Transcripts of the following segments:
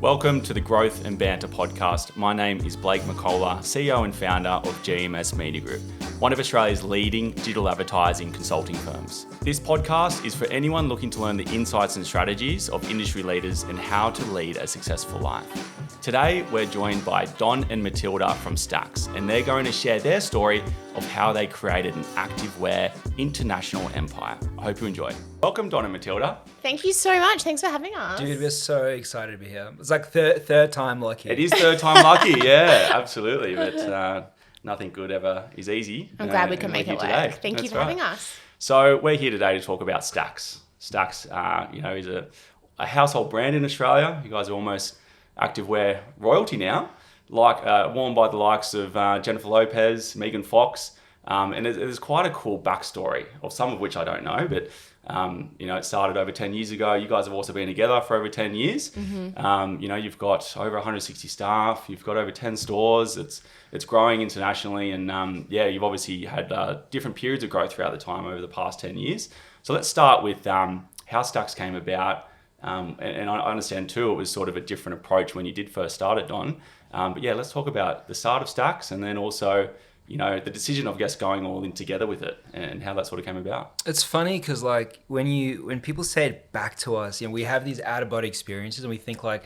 Welcome to the Growth and Banter podcast. My name is Blake McCullough, CEO and founder of GMS Media Group, one of Australia's leading digital advertising consulting firms. This podcast is for anyone looking to learn the insights and strategies of industry leaders and how to lead a successful life. Today, we're joined by Don and Matilda from STAX, and they're going to share their story of how they created an activewear international empire. I hope you enjoy. Welcome, Don and Matilda. Thank you so much. Thanks for having us. Dude, we're so excited to be here. It's like third time lucky. It is third time lucky, yeah, absolutely. But nothing good ever is easy. I'm glad we can make it work. Today. Thank you for having us. So we're here today to talk about STAX. STAX, is a household brand in Australia. You guys are almost activewear royalty now, worn by the likes of Jennifer Lopez, Megan Fox, and there's quite a cool backstory, of some of which I don't know, but it started over 10 years ago. You guys have also been together for over 10 years. Mm-hmm. You've got over 160 staff. You've got over 10 stores. It's growing internationally, and you've obviously had different periods of growth throughout the time over the past 10 years. So let's start with how STAX came about. And I understand too, it was sort of a different approach when you did first start it, Don. Let's talk about the start of STAX and then also, the decision of, going all in together with it and how that sort of came about. It's funny because when people say it back to us, we have these out of body experiences and we think like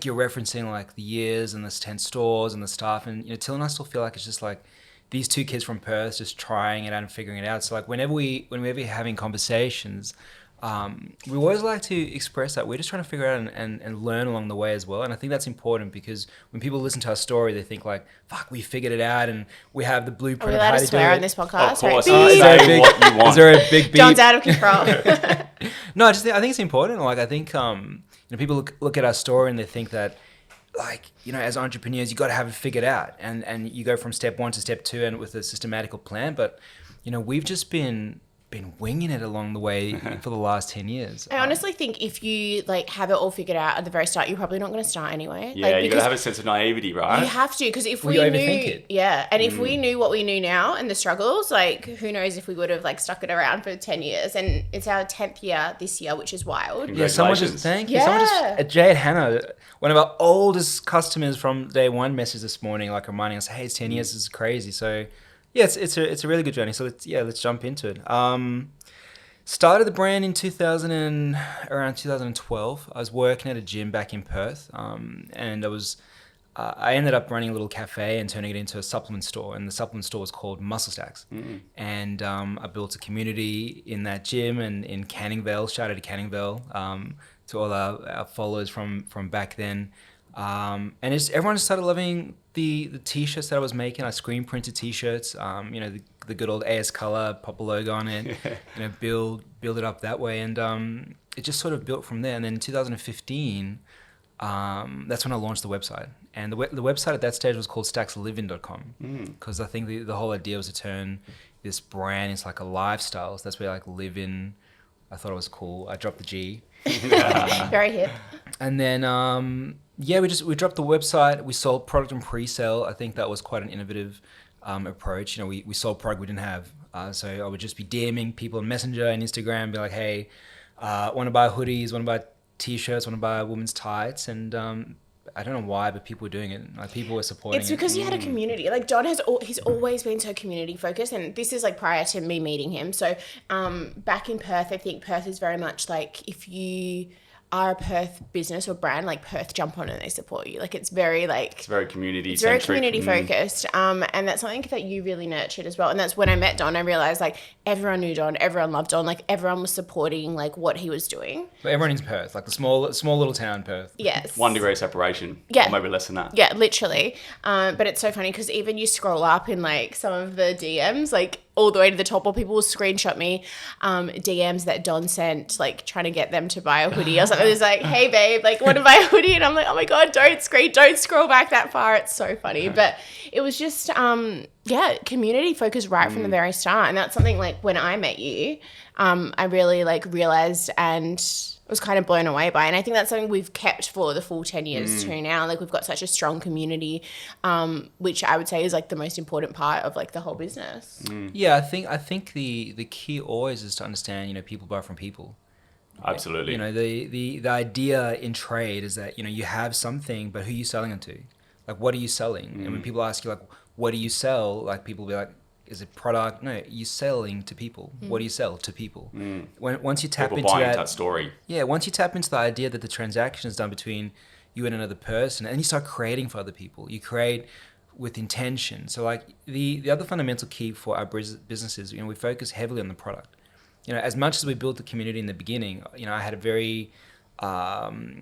you're referencing like the years and the 10 stores and the staff, and Till and I still feel like it's just like these two kids from Perth just trying it out and figuring it out. So like whenever we're having conversations, we always like to express that we're just trying to figure out and learn along the way as well. And I think that's important because when people listen to our story, they think like, fuck, we figured it out and we have the blueprint. Are we allowed to swear on this podcast? Of course, say what you want. Is there a big beep? Don's out of control. No, I think it's important. Like I think people look at our story and they think that as entrepreneurs, you got to have it figured out and you go from step 1 to step 2 and with a systematical plan. But, we've just been winging it along the way for the last 10 years. I honestly think if you have it all figured out at the very start, you're probably not going to start anyway. Yeah, you got to have a sense of naivety, right? You have to, because if we overthink it. Yeah, and if we knew what we knew now and the struggles, who knows if we would have stuck it around for 10 years. And it's our 10th year this year, which is wild. Yeah, someone just thank you. Yeah. Someone just Jade Hannah, one of our oldest customers from day one, messaged this morning reminding us, hey, it's 10 years, this is crazy. So yeah, it's a really good journey. So let's jump into it. Started the brand in around 2012. I was working at a gym back in Perth, and I ended up running a little cafe and turning it into a supplement store. And the supplement store was called Muscle STAX. Mm-hmm. And I built a community in that gym and in Canning Vale. Shout out to Canning Vale, to all our followers from back then. And everyone just started loving the t-shirts that I was making. I screen printed t-shirts, the good old AS color, pop a logo on it, build it up that way. And it just sort of built from there. And then in 2015, that's when I launched the website. And the website at that stage was called staxliving.com because I think the whole idea was to turn this brand into like a lifestyle. So that's where live in. I thought it was cool. I dropped the G. Very hip. And then we dropped the website. We sold product and pre-sale. I think that was quite an innovative approach. We sold product we didn't have. So I would just be DMing people on Messenger and Instagram, be like, hey, want to buy hoodies, want to buy t-shirts, want to buy women's tights, and I don't know why, but people were doing it. People were supporting it. It's because you had a community. Don he's always been so community focused, and this is prior to me meeting him. So back in Perth, I think Perth is very much if you are a Perth business or brand, Perth jump on and they support you. It's very it's very community it's very community focused. And that's something that you really nurtured as well. And that's when I met Don, I realized everyone knew Don, everyone loved Don, everyone was supporting what he was doing. But everyone in Perth, the small little town Perth. Yes. 1 degree separation. Yeah. Or maybe less than that. Yeah, literally. But it's so funny because even you scroll up in some of the DMs, all the way to the top, or people will screenshot me DMs that Don sent, trying to get them to buy a hoodie or something. It's hey babe, want to buy a hoodie? And I'm oh my God, don't scroll back that far. It's so funny. But it was just, community focused right from the very start. And that's something when I met you, I really realized and was kind of blown away by. And I think that's something we've kept for the full 10 years too now. We've got such a strong community, which I would say is the most important part of the whole business. Yeah, I think the key always is to understand, people buy from people. Absolutely. You know, the idea in trade is that, you know, you have something, but who are you selling it to? Like, what are you selling? And when people ask you, like, what do you sell? Like, people will be like, is it product? No, you're selling to people. What do you sell to people? Once you tap People into buying that story. yeah, once you tap into the idea that the transaction is done between you and another person, and you start creating for other people, you create with intention. So, like, the other fundamental key for our businesses, you know, we focus heavily on the product. You know, as much as we built the community in the beginning, you know, I had a very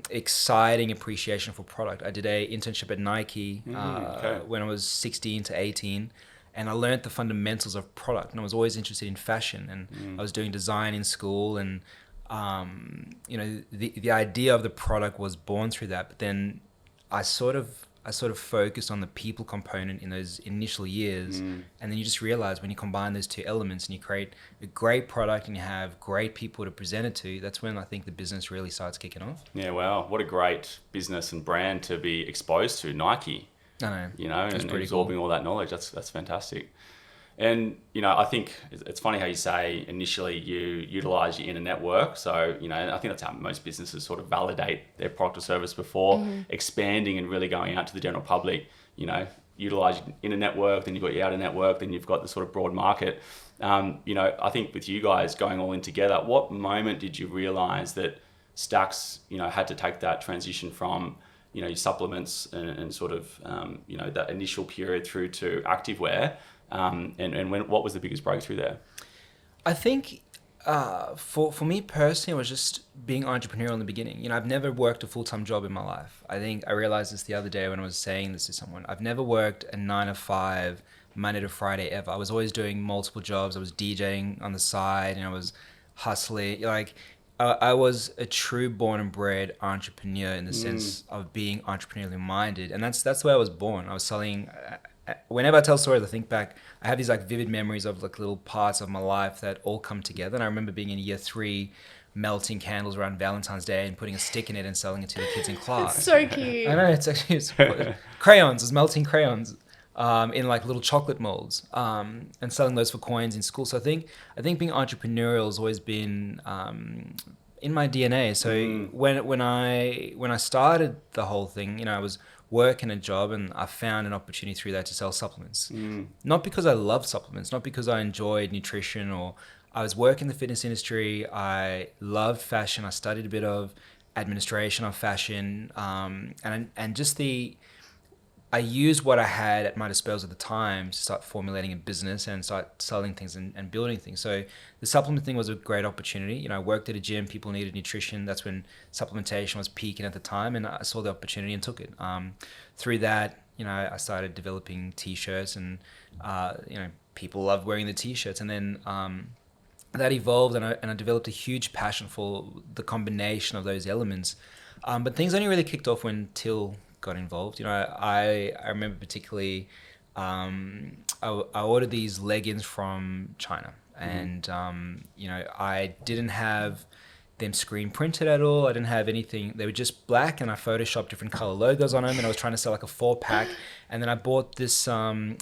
exciting appreciation for product. I did a internship at Nike when I was 16 to 18, and I learned the fundamentals of product. And I was always interested in fashion, and I was doing design in school, and you know, the idea of the product was born through that. But then I sort of focused on the people component in those initial years, and then you just realize when you combine those two elements and you create a great product and you have great people to present it to, that's when I think the business really starts kicking off. Yeah, wow, what a great business and brand to be exposed to, Nike. I know. You know, and pretty absorbing cool. all that knowledge. That's fantastic. And, you know, I think it's funny how you say initially you utilize your inner network. So, you know, I think that's how most businesses sort of validate their product or service before expanding and really going out to the general public. You know, utilize your inner network, then you've got your outer network, then you've got the sort of broad market. You know, I think with you guys going all in together, what moment did you realize that STAX, you know, had to take that transition from, you know, your supplements and sort of, you know, that initial period through to Activewear? And what was the biggest breakthrough there? I think for me personally, it was just being entrepreneurial in the beginning. You know, I've never worked a full-time job in my life. I think I realized this the other day when I was saying this to someone. I've never worked a 9 to 5 Monday to Friday ever. I was always doing multiple jobs. I was DJing on the side, and I was hustling. Like, I was a true born and bred entrepreneur in the sense of being entrepreneurially minded, and that's the way I was born. I was selling. Whenever I tell stories, I think back. I have these like vivid memories of like little parts of my life that all come together. And I remember being in year 3, melting candles around Valentine's Day and putting a stick in it and selling it to the kids in class. It's so cute. I know, it's crayons. It was melting crayons in like little chocolate molds and selling those for coins in school. So I think being entrepreneurial has always been in my DNA. So when I started the whole thing, you know, I was working a job and I found an opportunity through that to sell supplements. Not because I loved supplements, not because I enjoyed nutrition, or I was working in the fitness industry. I loved fashion. I studied a bit of administration of fashion, and just I used what I had at my disposal at the time to start formulating a business and start selling things and building things. So the supplement thing was a great opportunity. You know, I worked at a gym, people needed nutrition. That's when supplementation was peaking at the time, and I saw the opportunity and took it. Through that, you know, I started developing t-shirts, and, you know, people loved wearing the t-shirts. And then that evolved, and I developed a huge passion for the combination of those elements. But things only really kicked off when Till got involved. You know, I remember particularly I ordered these leggings from China, and you know, I didn't have them screen printed at all. I didn't have anything. They were just black, and I photoshopped different color logos on them, and I was trying to sell like a 4-pack. And then I bought this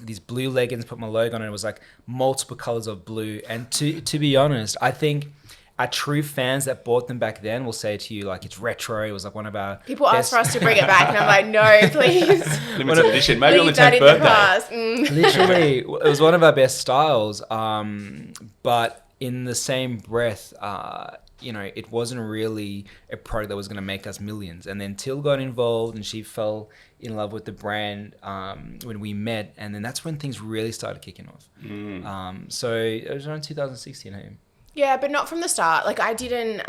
these blue leggings, put my logo on it. It was like multiple colors of blue. And to be honest, I think our true fans that bought them back then will say to you, like, it's retro. It was like one of our people ask for us to bring it back, and I'm like, no, please. Limited edition, maybe on the Leave that 10th in the birthday. past. Literally, it was one of our best styles. But in the same breath, you know, it wasn't really a product that was going to make us millions. And then Till got involved, and she fell in love with the brand when we met. And then that's when things really started kicking off. So it was around 2016, hey? Yeah, but not from the start. Like, I didn't,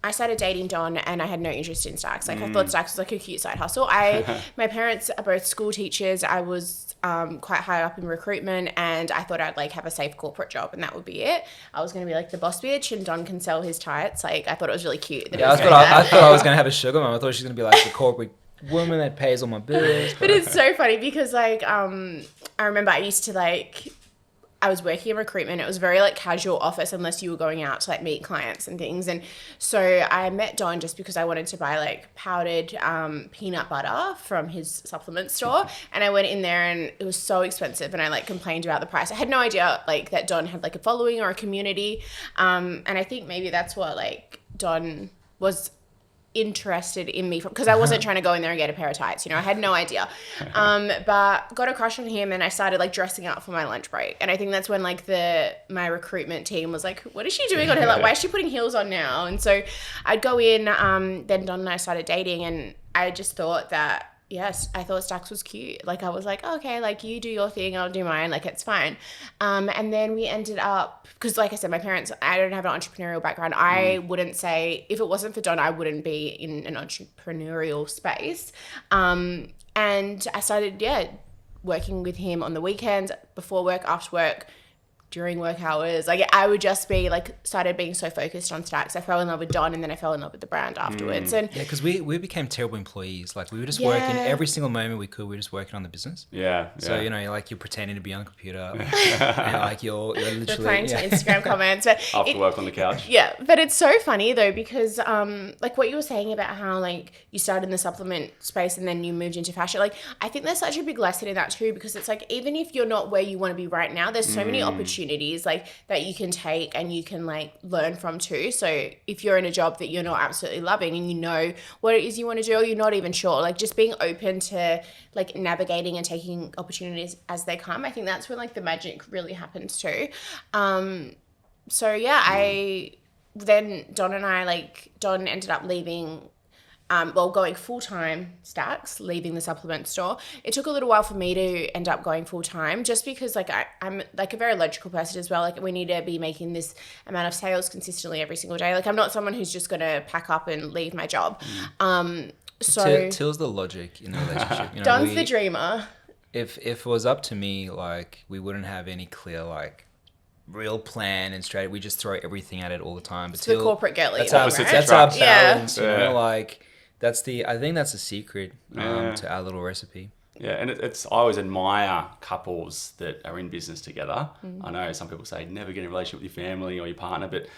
I started dating Don, and I had no interest in STAX. Like, I thought STAX was like a cute side hustle. My parents are both school teachers. I was quite high up in recruitment, and I thought I'd like have a safe corporate job, and that would be it. I was going to be like the boss bitch, and Don can sell his tights. Like, I thought it was really cute. Yeah, I thought I was going to have a sugar mom. I thought she was going to be like the corporate woman that pays all my bills. But it's so funny because, like, I remember I used to, like, I was working in recruitment. It was very like casual office unless you were going out to like meet clients and things. And so I met Don just because I wanted to buy like powdered peanut butter from his supplement store. And I went in there and it was so expensive, and I like complained about the price. I had no idea like that Don had like a following or a community. And I think maybe that's what like Don was interested in me because I wasn't trying to go in there and get a pair of tights, I had no idea, but got a crush on him, and I started like dressing up for my lunch break. And I think that's when like my recruitment team was like, what is she doing on her, like why is she putting heels on now? And so I'd go in, then Don and I started dating, and I just thought that, yes, I thought STAX was cute. Like I was like, okay, like you do your thing, I'll do mine, like it's fine. And then we ended up, because like I said, my parents, I don't have an entrepreneurial background. I wouldn't say, if it wasn't for Don, I wouldn't be in an entrepreneurial space. And I started, working with him on the weekends, before work, after work, during work hours. Like I would just be like, started being so focused on STAX. I fell in love with Don, and then I fell in love with the brand afterwards. And yeah, because we became terrible employees. Like we were just working every single moment we could. We were just working on the business. Yeah. So like you're pretending to be on the computer, and like you're literally replying to Instagram comments. But after work on the couch. Yeah, but it's so funny though, because like what you were saying about how like you started in the supplement space and then you moved into fashion. Like I think there's such a big lesson in that too, because it's like, even if you're not where you want to be right now, there's so many opportunities like that you can take and you can like learn from too. So if you're in a job that you're not absolutely loving and you know what it is you want to do, or you're not even sure, like just being open to like navigating and taking opportunities as they come, I think that's when like the magic really happens too. So yeah, then Don ended up leaving, going full-time STAX, leaving the supplement store. It took a little while for me to end up going full-time, just because like I'm like a very logical person as well. Like we need to be making this amount of sales consistently every single day. Like I'm not someone who's just going to pack up and leave my job. So Till's the logic in the relationship. Don's the dreamer. If it was up to me, like we wouldn't have any clear like real plan and strategy. We just throw everything at it all the time. But it's the corporate girly. That's our balance. Like I think that's the secret to our little recipe. Yeah, and I always admire couples that are in business together. I know some people say never get in a relationship with your family or your partner, but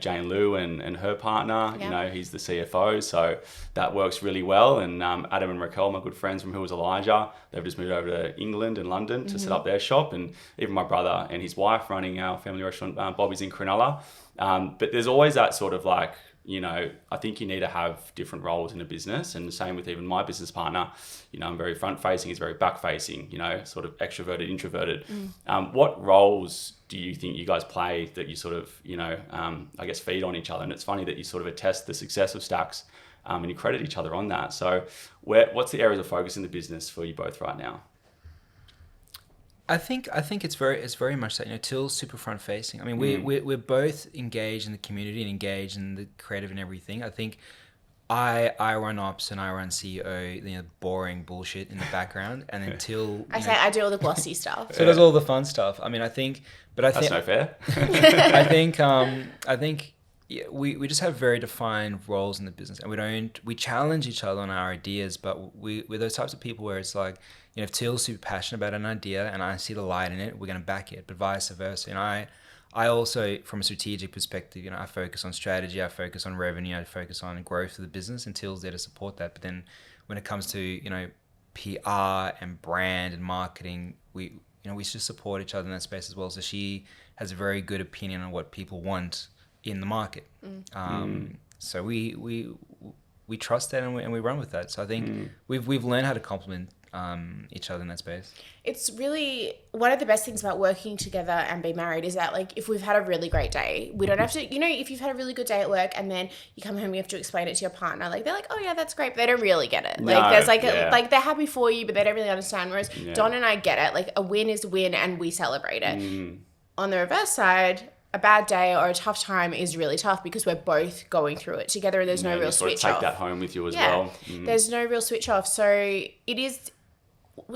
Jane Lou and her partner, he's the CFO, so that works really well. And Adam and Raquel, my good friends from Who Was Elijah, they've just moved over to England and London to set up their shop. And even my brother and his wife running our family restaurant, Bobby's in Cronulla. But there's always that sort of like, I think you need to have different roles in a business, and the same with even my business partner. I'm very front facing, he's very back facing, sort of extroverted, introverted. What roles do you think you guys play that you sort of, I guess feed on each other? And it's funny that you sort of attest the success of STAX and you credit each other on that. So what's the areas of focus in the business for you both right now? I think it's very much that, Till's super front facing. I mean, we're both engaged in the community and engaged in the creative and everything. I think I run ops and I run CEO, boring bullshit in the background, and then Till. I do all the glossy stuff. So does all the fun stuff. I mean, that's no fair. I think we just have very defined roles in the business, and we challenge each other on our ideas, but we're those types of people where it's like, if Till's super passionate about an idea and I see the light in it, we're going to back it, but vice versa. And I also, from a strategic perspective, I focus on strategy, I focus on revenue, I focus on growth of the business, and Till's there to support that. But then when it comes to, PR and brand and marketing, we just support each other in that space as well. So she has a very good opinion on what people want in the market. So we trust that and we run with that. So I think we've learned how to complement each other in that space. It's really one of the best things about working together and being married is that, like, if we've had a really great day, we don't have to, if you've had a really good day at work and then you come home, you have to explain it to your partner. Like, they're like, oh yeah, that's great, but they don't really get it. Like, there's like, like they're happy for you, but they don't really understand. Whereas Don and I get it. Like, a win is a win and we celebrate it. On the reverse side, a bad day or a tough time is really tough because we're both going through it together and there's no real switch off. Take that home with you as well. There's no real switch off. So it is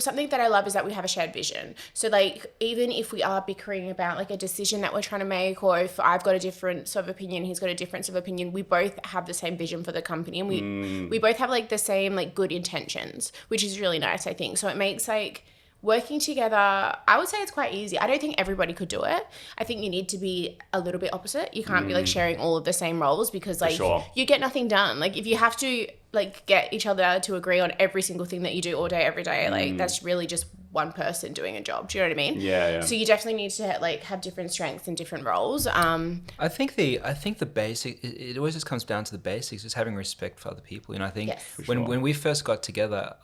something that I love is that we have a shared vision. So like, even if we are bickering about like a decision that we're trying to make, or if I've got a difference of opinion, he's got a difference of opinion, we both have the same vision for the company, and we both have like the same like good intentions, which is really nice, I think. So it makes like working together, I would say it's quite easy. I don't think everybody could do it. I think you need to be a little bit opposite. You can't be like sharing all of the same roles because like you get nothing done. Like if you have to like get each other to agree on every single thing that you do all day, every day. Like that's really just one person doing a job. Do you know what I mean? Yeah. So you definitely need to like have different strengths and different roles. I think the basic, it always just comes down to the basics, just having respect for other people. You know, I think Yes. when we first got together,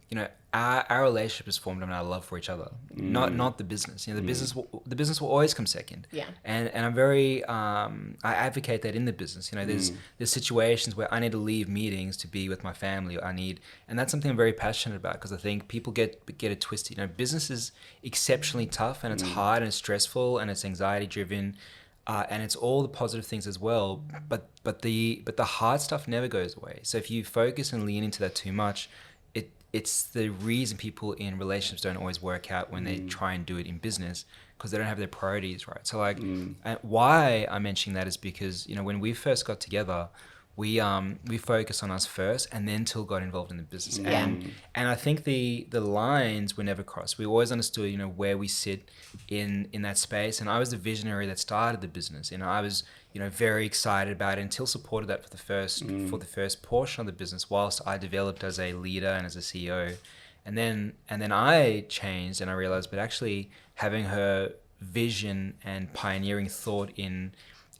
you know, our relationship is formed on our love for each other, not the business. You know, the business will always come second. Yeah. And I'm very I advocate that in the business. You know, there's situations where I need to leave meetings to be with my family. And that's something I'm very passionate about, because I think people get it twisted. You know, business is exceptionally tough, and it's hard, and it's stressful, and it's anxiety driven. And it's all the positive things as well, but the hard stuff never goes away. So if you focus and lean into that too much, it's the reason people in relationships don't always work out when they try and do it in business, because they don't have their priorities right. So like, why I'm mentioning that is because, you know, when we first got together, we focused on us first, and then Till got involved in the business. And I think the lines were never crossed. We always understood, you know, where we sit in that space. And I was the visionary that started the business. You know, I was, you know, very excited about it, and Till supported that for the first portion of the business, whilst I developed as a leader and as a CEO. And then I changed, and I realized, but actually having her vision and pioneering thought in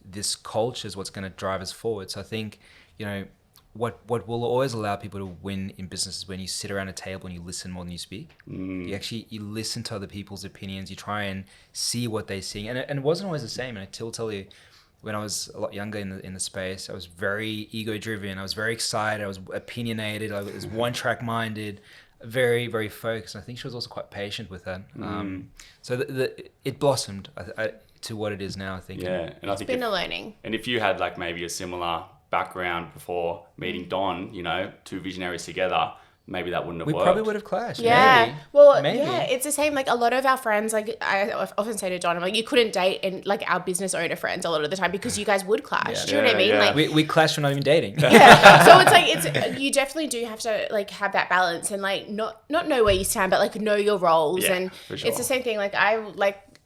this culture is what's going to drive us forward. So I think, you know, what will always allow people to win in business is when you sit around a table and you listen more than you speak. You listen to other people's opinions. You try and see what they're seeing, and it wasn't always the same. And I'll tell you, when I was a lot younger in the space, I was very ego driven. I was very excited. I was opinionated. I was one track minded, very, very focused. I think she was also quite patient with that. So it blossomed to what it is now, I think. Yeah, and I think It's been a learning. And if you had like maybe a similar background before meeting Don, you know, two visionaries together, maybe that wouldn't have We worked. probably would have clashed. Yeah. Maybe. Well, Maybe. yeah, it's the same. Like a lot of our friends, like I often say to Don, I'm like, you couldn't date and like our business owner friends a lot of the time because you guys would clash. Do you know what I mean? Yeah. Like We clashed when not even dating. yeah. So it's like you definitely do have to like have that balance and like not know where you stand, but like know your roles. Yeah, And for sure. it's the same thing. Like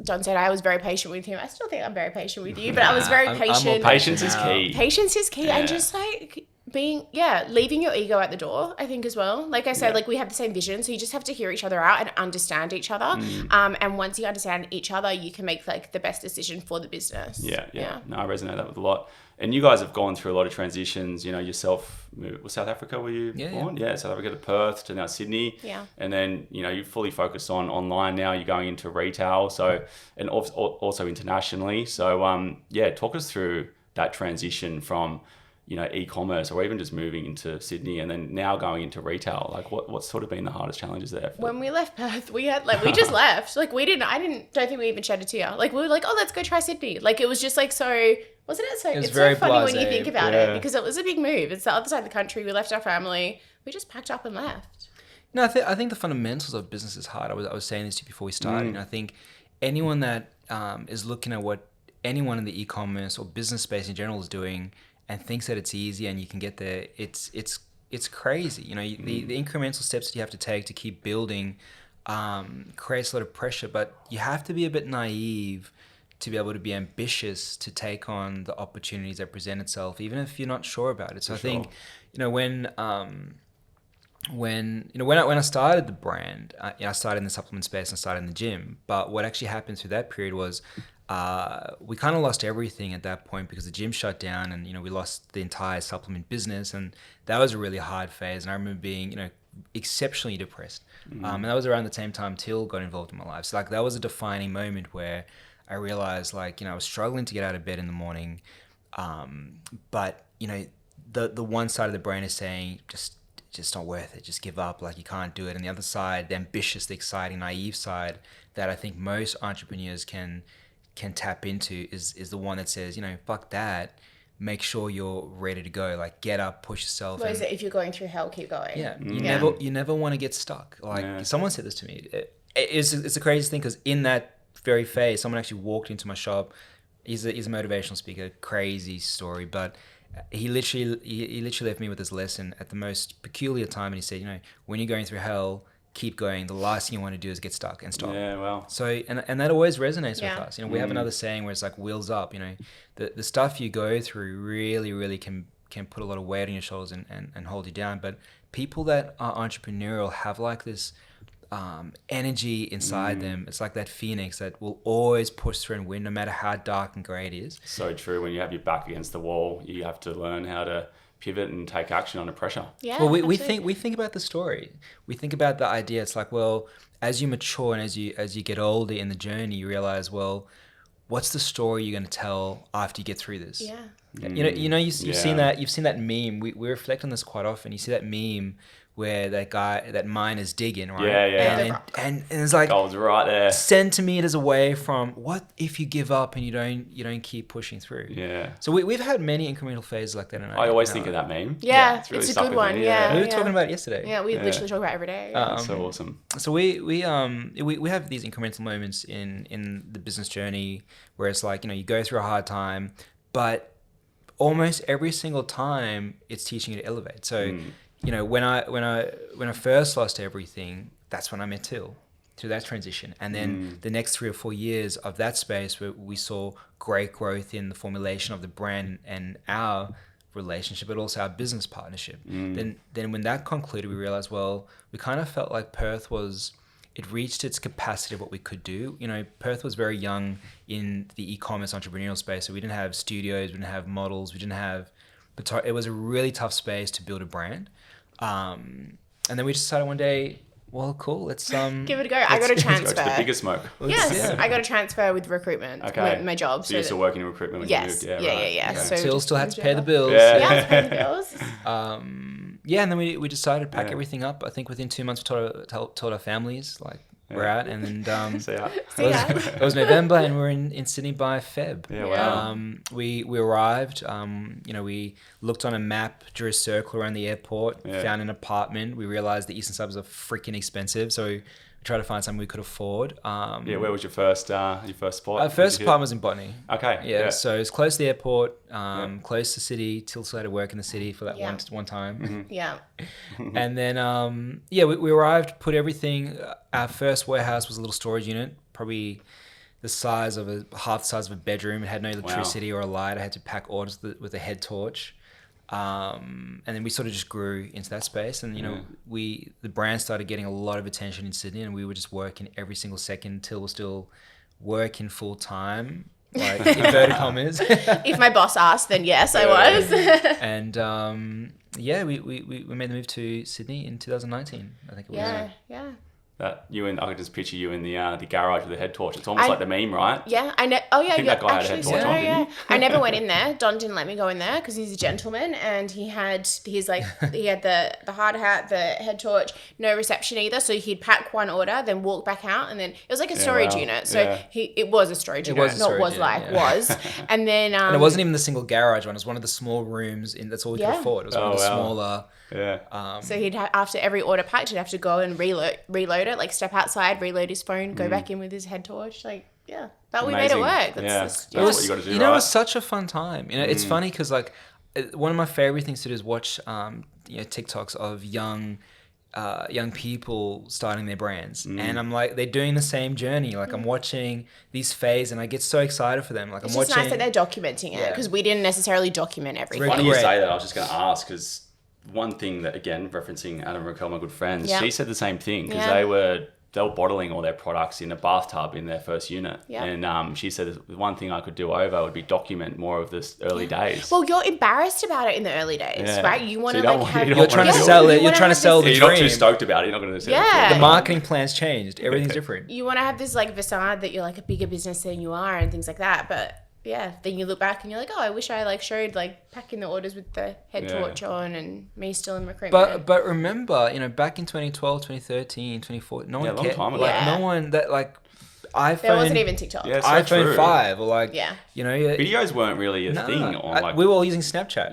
Don said, I was very patient with him. I still think I'm very patient with you, but I was very I'm patient. more Patience is key. Patience is key, Yeah. and just like leaving your ego at the door, I think as well. Like I said, like we have the same vision, so you just have to hear each other out and understand each other. And once you understand each other, you can make like the best decision for the business. Yeah. No, I resonate that with a lot. And you guys have gone through a lot of transitions. You know, yourself, South Africa, were you born? Yeah, South Africa to Perth to now Sydney. Yeah. And then, you know, you're fully focused on online now. You're going into retail, so, and also internationally. So, talk us through that transition from, you know, e-commerce or even just moving into Sydney and then now going into retail. Like what's sort of been the hardest challenges there? When we left Perth, we just left. Like don't think we even shed a tear. Like we were like, oh, let's go try Sydney. Like it was just like so, wasn't it? So It was it's very so funny when you blasé. think about it because it was a big move. It's the other side of the country. We left our family. We just packed up and left. No, I think the fundamentals of business is hard. I was saying this to you before we started. And I think anyone that is looking at what anyone in the e-commerce or business space in general is doing and thinks that it's easy and you can get there, it's crazy. You know, the incremental steps that you have to take to keep building creates a lot of pressure, but you have to be a bit naive to be able to be ambitious to take on the opportunities that present itself, even if you're not sure about it. So I think, you know, when I started the brand, I started in the supplement space and started in the gym. But what actually happened through that period was we kind of lost everything at that point because the gym shut down, and you know we lost the entire supplement business, and that was a really hard phase. And I remember being exceptionally depressed, and that was around the same time Till got involved in my life. So like that was a defining moment where I realized I was struggling to get out of bed in the morning, but the one side of the brain is saying just not worth it, just give up, like you can't do it. And the other side, the ambitious, the exciting, naive side that I think most entrepreneurs can tap into is the one that says, fuck that, make sure you're ready to go, like get up, push yourself. What is it? If you're going through hell, keep going. Yeah, you never want to get stuck. Like someone said this to me. It's the craziest thing because in that very phase, someone actually walked into my shop. He's a motivational speaker, crazy story, but he literally left me with this lesson at the most peculiar time, and he said, when you're going through hell, keep going. The last thing you want to do is get stuck and stop. Yeah, well. So and that always resonates with us. We have another saying where it's like wheels up. The stuff you go through really can can put a lot of weight on your shoulders and hold you down. But people that are entrepreneurial have like this energy inside them. It's like that phoenix that will always push through and win no matter how dark and grey it is. So true. When you have your back against the wall, you have to learn how to pivot and take action under pressure. Yeah. Well, we think about the story. We think about the idea. It's like, well, as you mature and as you get older in the journey, you realize, well, what's the story you're going to tell after you get through this? Yeah. You've seen that meme. We reflect on this quite often. You see that meme where that mine is digging, right? Yeah. And it's like Gold's right there. centimeters away from what if you give up and you don't keep pushing through. Yeah. So we've had many incremental phases like that. I always think of that meme. Yeah, It's really it's a stuck good with one. me, Yeah. We were talking about it yesterday. Yeah, we literally talk about it every day. So awesome. So we have these incremental moments in the business journey where it's like, you go through a hard time, but almost every single time it's teaching you to elevate. So when I first lost everything, that's when I met Till through that transition. And then the next 3 or 4 years of that space where we saw great growth in the formulation of the brand and our relationship, but also our business partnership. Then when that concluded, we realized, well, we kind of felt like Perth it reached its capacity of what we could do. Perth was very young in the e-commerce entrepreneurial space. So we didn't have studios, we didn't have models, it was a really tough space to build a brand. And then we just decided one day, well, cool, let's give it a go. I got a Go to transfer. the bigger smoke. Yes, I got a transfer with recrupment. Okay. My job. So you're still working in recruitment when yes. you moved? Yeah. Okay. So Till still had to pay the bills. Yeah. Yeah, I was paying the bills. And then we decided to pack everything up. I think within 2 months we told our families, like, we're out. And then So yeah. it was November and we're in Sydney by Feb. Yeah, wow. We arrived, we looked on a map, drew a circle around the airport, found an apartment. We realized the eastern suburbs are freaking expensive. So we tried to find something we could afford. Where was your first spot? Our first apartment was in Botany. Okay. Yeah, so it's close to the airport, close to the city. Till still had to work in the city for that one time. Yeah. And then, we arrived, put everything. Our first warehouse was a little storage unit, probably the size of half the size of a bedroom. It had no electricity or a light. I had to pack orders with a head torch. And then we sort of just grew into that space. And, the brand started getting a lot of attention in Sydney, and we were just working every single second. Till was still working full time. Like inverted commas. If my boss asked, then yes, I was. And we made the move to Sydney in 2019. I think it was. Yeah. I could just picture you in the garage with the head torch. It's almost like the meme, right? Yeah, I think that guy had a head torch on, didn't he? I never went in there. Don didn't let me go in there because he's a gentleman, and he had the hard hat, the head torch, no reception either. So he'd pack one order, then walk back out, and then it was like a storage unit. So it was a storage unit, was. And then and it wasn't even the single garage one. It was one of the small rooms that's all we could afford. It was one of the smaller. Yeah. So he'd after every order packed, he'd have to go and reload it, like step outside, reload his phone, go back in with his head torch. Like, yeah, but we made it work. That's what you got to do, it was such a fun time. It's funny because like one of my favorite things to do is watch TikToks of young people starting their brands, and I'm like, they're doing the same journey. Like I'm watching these phases, and I get so excited for them. Like it's just nice that they're documenting it because we didn't necessarily document everything. Funny you say that. I was just going to ask because one thing that, again, referencing Adam and Raquel, my good friends, she said the same thing because they were bottling all their products in a bathtub in their first unit. Yeah. And she said the one thing I could do over would be document more of this early days. Well, you're embarrassed about it in the early days, right? You want to you're trying to sell it. You're trying to sell the dream. You're not too stoked about it. You're not going to sell it. The marketing plan's changed. Everything's different. You want to have this like facade that you're like a bigger business than you are and things like that, but then you look back and you're like, oh, I wish I showed packing the orders with the head torch on and me still in recruitment. But remember, back in 2012, 2013, 2014, no one cared. No one that iPhone. There wasn't even TikTok. Yeah, iPhone 5 or videos weren't really a thing on we were all using Snapchat.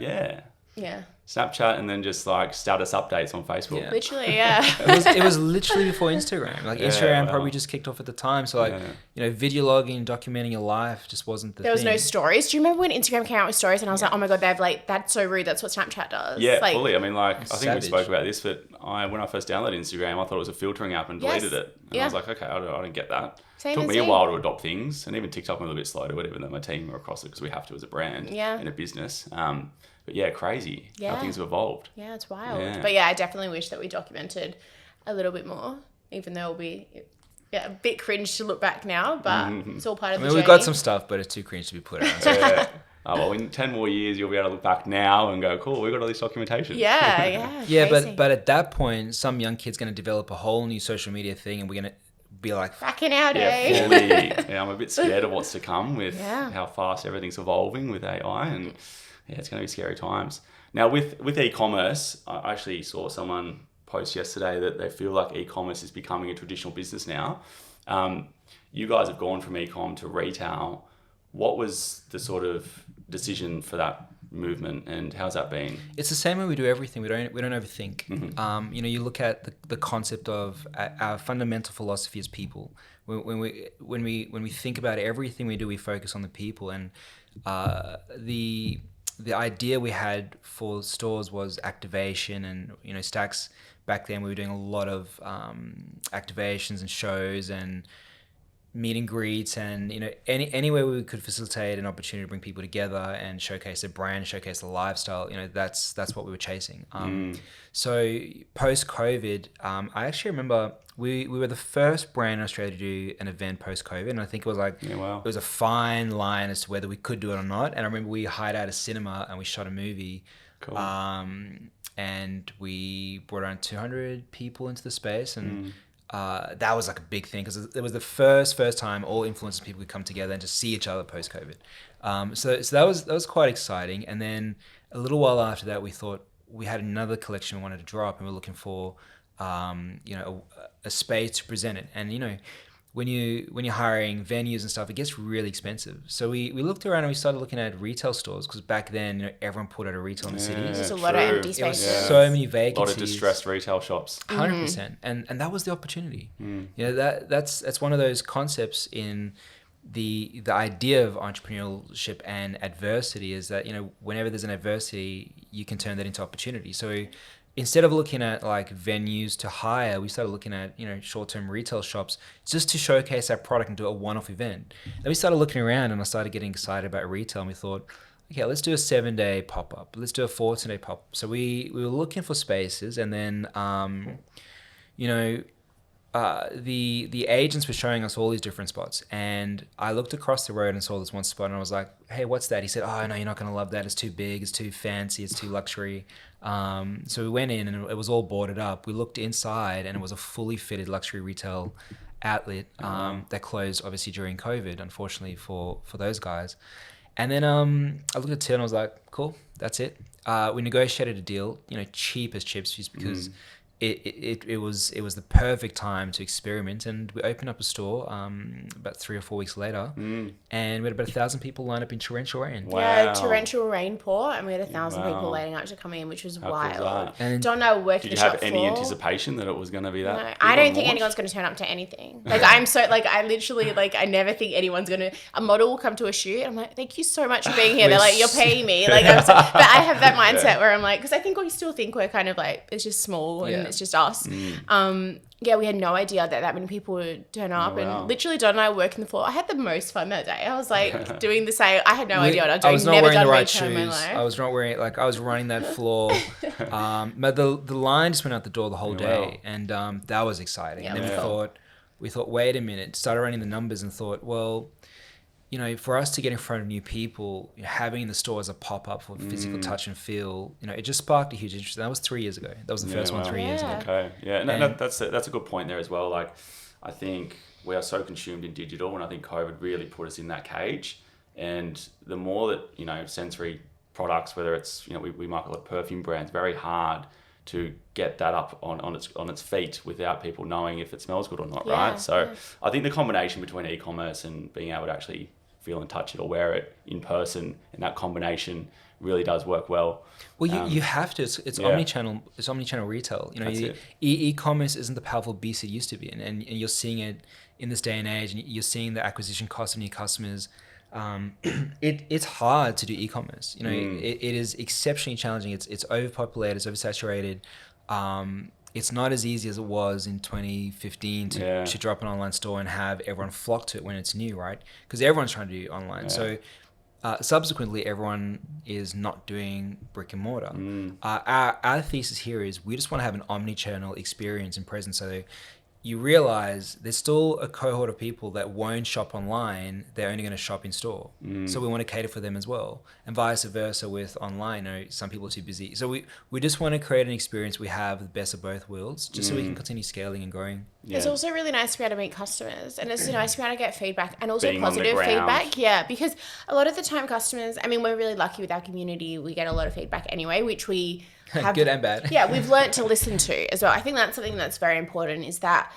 Yeah. Snapchat and then just status updates on Facebook. Literally, yeah. It was literally before Instagram. Instagram probably just kicked off at the time. So video logging, documenting your life just wasn't the thing. There was no stories. Do you remember when Instagram came out with stories and I was like, oh my God, they've that's so rude. That's what Snapchat does. Yeah, fully. I mean, I think we spoke about this, but when I first downloaded Instagram, I thought it was a filtering app and deleted it. And I was like, okay, I don't get that. It took me a while to adopt things, and even TikTok went a little bit slow to it, even though my team are across it because we have to as a brand and a business. yeah, crazy how things have evolved. Yeah, it's wild. Yeah. But yeah, I definitely wish that we documented a little bit more, even though it'll be a bit cringe to look back now, but it's all part of the journey. We've got some stuff, but it's too cringe to be put out. Yeah. Oh, well, in 10 more years, you'll be able to look back now and go, cool, we've got all this documentation. Yeah. Yeah, crazy. but at that point, some young kid's going to develop a whole new social media thing, and we're going to be like, back in our Yeah, day. fully. Yeah, I'm a bit scared of what's to come with how fast everything's evolving with AI, and yeah, it's going to be scary times. Now, with e-commerce, I actually saw someone post yesterday that they feel like e-commerce is becoming a traditional business now. You guys have gone from e-com to retail. What was the sort of decision for that movement, and how's that been? it's the same way we do everything. We don't overthink. Mm-hmm. You look at the concept of our fundamental philosophy as people. When we think about everything we do, we focus on the people, and the idea we had for stores was activation, and STAX back then we were doing a lot of activations and shows and meet and greets, and any way we could facilitate an opportunity to bring people together and showcase their brand, showcase the lifestyle. That's what we were chasing. So post COVID, I actually remember we were the first brand in Australia to do an event post COVID, and I think it was like Yeah, wow. it was a fine line as to whether we could do it or not. And I remember we hired out a cinema and we shot a movie. Cool. And we brought around 200 people into the space, and that was like a big thing because it was the first time all influencers people could come together and just see each other post COVID. So that was quite exciting. And then a little while after that, we thought we had another collection we wanted to drop, and we're looking for a space to present it. And when you're hiring venues and stuff, it gets really expensive. So we looked around and we started looking at retail stores, because back then everyone put out a retail in the cities. There's a lot of empty True. spaces. So many A vacancies. lot of distressed retail shops. 100%. And that was the opportunity. That's one of those concepts in the idea of entrepreneurship and adversity, is that whenever there's an adversity, you can turn that into opportunity. So instead of looking at like venues to hire, we started looking at short-term retail shops just to showcase our product and do a one-off event. Then we started looking around, and I started getting excited about retail, and we thought, okay, let's do a 7-day pop-up, let's do a 14-day pop-up. So we were looking for spaces, and then the agents were showing us all these different spots, and I looked across the road and saw this one spot, and I was like, hey, what's that? He said, oh no, you're not gonna love that, it's too big, it's too fancy, it's too luxury. So we went in, and it was all boarded up. We looked inside, and it was a fully fitted luxury retail outlet that closed obviously during COVID, unfortunately for those guys. And then I looked at Till and I was like, cool, that's it. We negotiated a deal, cheap as chips, just because it was the perfect time to experiment, and we opened up a store about 3 or 4 weeks later, and we had about 1,000 people lined up in torrential rain. Wow. Yeah, torrential rain pour, and we had 1,000 people lining up to come in, which was How cool is wild. that? And Don and I were working Did the you shop have any floor. anticipation that it was going to be that? No, big I on don't think launch? anyone's going to turn up to anything. Like, I'm so, like, I literally, like, I never think anyone's going to, a model will come to a shoot, I'm like, thank you so much for being here. They're like, you're paying me. Like, but I have that mindset where I'm like, because I think we still think we're kind of like, it's just small and it's just us. Yeah, we had no idea that many people would turn up. Oh, wow. And literally, Don and I were working the floor. I had the most fun that day. I was like doing the same. I had no idea what I was doing. I was not Never wearing done the right retail in my shoes. life. I was not wearing, like, I was running that floor. But the line just went out the door the whole day. Wow. And that was exciting. Yeah, And then Yeah. we thought, wait a minute, started running the numbers and thought, well, for us to get in front of new people, having the store as a pop-up for physical touch and feel, it just sparked a huge interest. And that was 3 years ago. That was the first one wow. 3 years ago. Yeah. Okay, yeah, no, And- that's a good point there as well. Like, I think we are so consumed in digital, and I think COVID really put us in that cage. And the more that sensory products, whether it's we market a lot of perfume brands, very hard to get that up on its feet without people knowing if it smells good or not, Yeah, right? So yeah. I think the combination between e-commerce and being able to actually feel and touch it or wear it in person, and that combination really does work well. Well, you have to. It's yeah. omnichannel. It's omnichannel retail. That's it. E-commerce isn't the powerful beast it used to be, and you're seeing it in this day and age, and you're seeing the acquisition cost of new customers. It's hard to do e-commerce. It is exceptionally challenging. It's overpopulated. It's oversaturated. It's not as easy as it was in 2015 to drop an online store and have everyone flock to it when it's new, right? Because everyone's trying to do online. Yeah. So Subsequently, everyone is not doing brick and mortar. Our thesis here is we just want to have an omni-channel experience and presence. So you realize there's still a cohort of people that won't shop online. They're only going to shop in store. So we want to cater for them as well. And vice versa with online. You know, some people are too busy. So we just want to create an experience we have the best of both worlds, just so we can continue scaling and growing. Yeah. It's also really nice to be able to meet customers, and it's nice to be able to get feedback, and also Being on the positive ground. feedback. Yeah, because a lot of the time customers, I mean, we're really lucky with our community. We get a lot of feedback anyway, which we have. Good and bad. Yeah, we've learnt to listen to as well. I think that's something that's very important, is that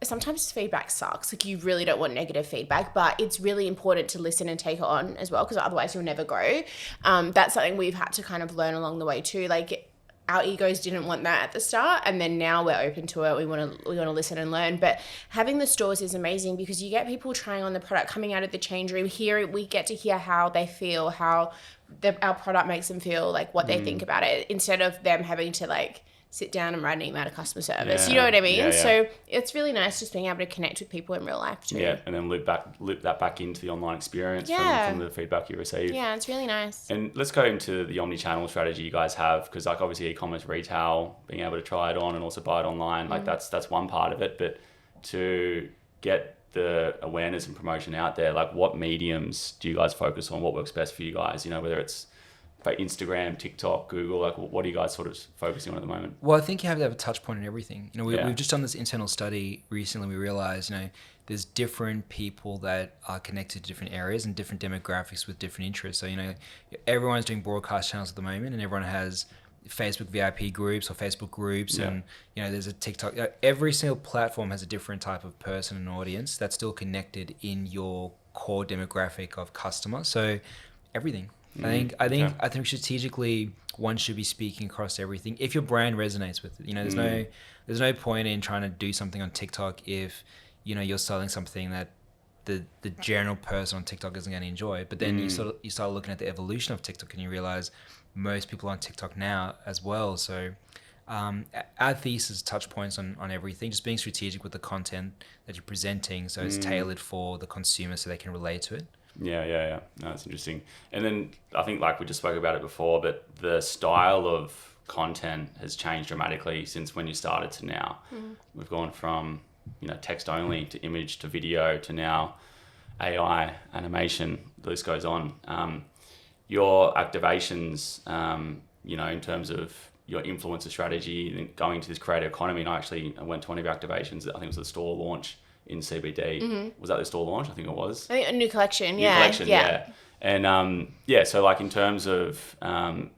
sometimes feedback sucks. Like, you really don't want negative feedback, but it's really important to listen and take it on as well, because otherwise you'll never grow. That's something we've had to kind of learn along the way too. Like, our egos didn't want that at the start, and then now we're open to it. We want to listen and learn. But having the stores is amazing, because you get people trying on the product, coming out of the change room. Here we get to hear how they feel, how our product makes them feel, like what they think about it, instead of them having to like sit down and write an email to customer service. Yeah. You know what I mean? Yeah. So it's really nice just being able to connect with people in real life too. Yeah, and then loop that back into the online experience from the feedback you receive. Yeah, it's really nice. And let's go into the omni-channel strategy you guys have, because like obviously e-commerce retail, being able to try it on and also buy it online, like that's one part of it. But to get the awareness and promotion out there, like what mediums do you guys focus on? What works best for you guys? You know, whether it's Instagram, TikTok, Google, like what are you guys sort of focusing on at the moment? Well, I think you have to have a touch point in everything. You know, Yeah. we've just done this internal study recently. We realized, you know, there's different people that are connected to different areas and different demographics with different interests. So, you know, everyone's doing broadcast channels at the moment, and everyone has Facebook VIP groups or Facebook groups, and you know, there's a TikTok. Every single platform has a different type of person and audience that's still connected in your core demographic of customer. So everything. I think strategically one should be speaking across everything. If your brand resonates with it, you know, there's no point in trying to do something on TikTok if, you know, you're selling something that the general person on TikTok isn't going to enjoy. But then you start looking at the evolution of TikTok, and you realize most people are on TikTok now as well. So our thesis touch points on everything, just being strategic with the content that you're presenting, so it's tailored for the consumer so they can relate to it. Yeah. No, that's interesting. And then I think, like we just spoke about it before, but the style of content has changed dramatically since when you started to now. We've gone from, you know, text only to image to video to now AI, animation, the list goes on. Your activations, you know, in terms of your influencer strategy and going to this creator economy, and I went to one of your activations, I think it was the store launch in CBD. Was that the store launch? I think it was. I think a new collection. New collection, yeah. And so like in terms of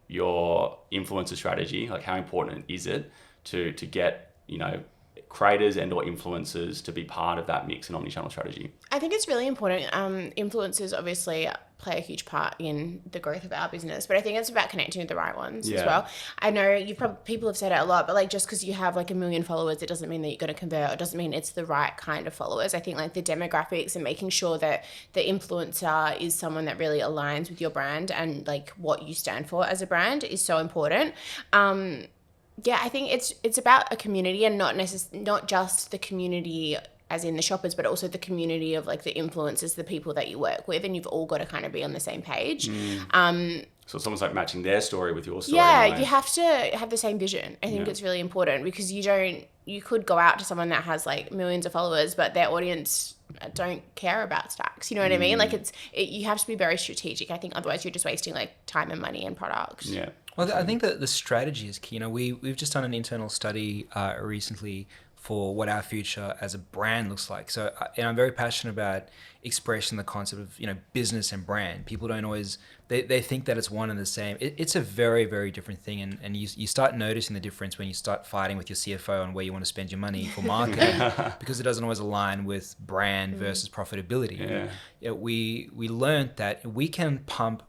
your influencer strategy, like how important is it to get, you know, creators and or influencers to be part of that mix and omnichannel strategy? I think it's really important. Influencers obviously play a huge part in the growth of our business, but I think it's about connecting with the right ones as well. I know people have said it a lot, but like just because you have like 1 million followers, it doesn't mean that you're going to convert. It doesn't mean it's the right kind of followers. I think like the demographics and making sure that the influencer is someone that really aligns with your brand and like what you stand for as a brand is so important. I think it's about a community, and not just the community as in the shoppers, but also the community of like the influencers, the people that you work with, and you've all got to kind of be on the same page. So it's almost like matching their story with your story. Yeah, you have to have the same vision. I think it's really important, because you could go out to someone that has like millions of followers, but their audience don't care about STAX. You know what I mean? Like you have to be very strategic. I think otherwise you're just wasting like time and money and product. Yeah. Well, I think that the strategy is key. You know, we've just done an internal study recently for what our future as a brand looks like. So, and I'm very passionate about expressing the concept of, you know, business and brand. People don't always, they think that it's one and the same. It's a very, very different thing. And you start noticing the difference when you start fighting with your CFO on where you want to spend your money for marketing, because it doesn't always align with brand versus profitability. Yeah. We learned that we can pump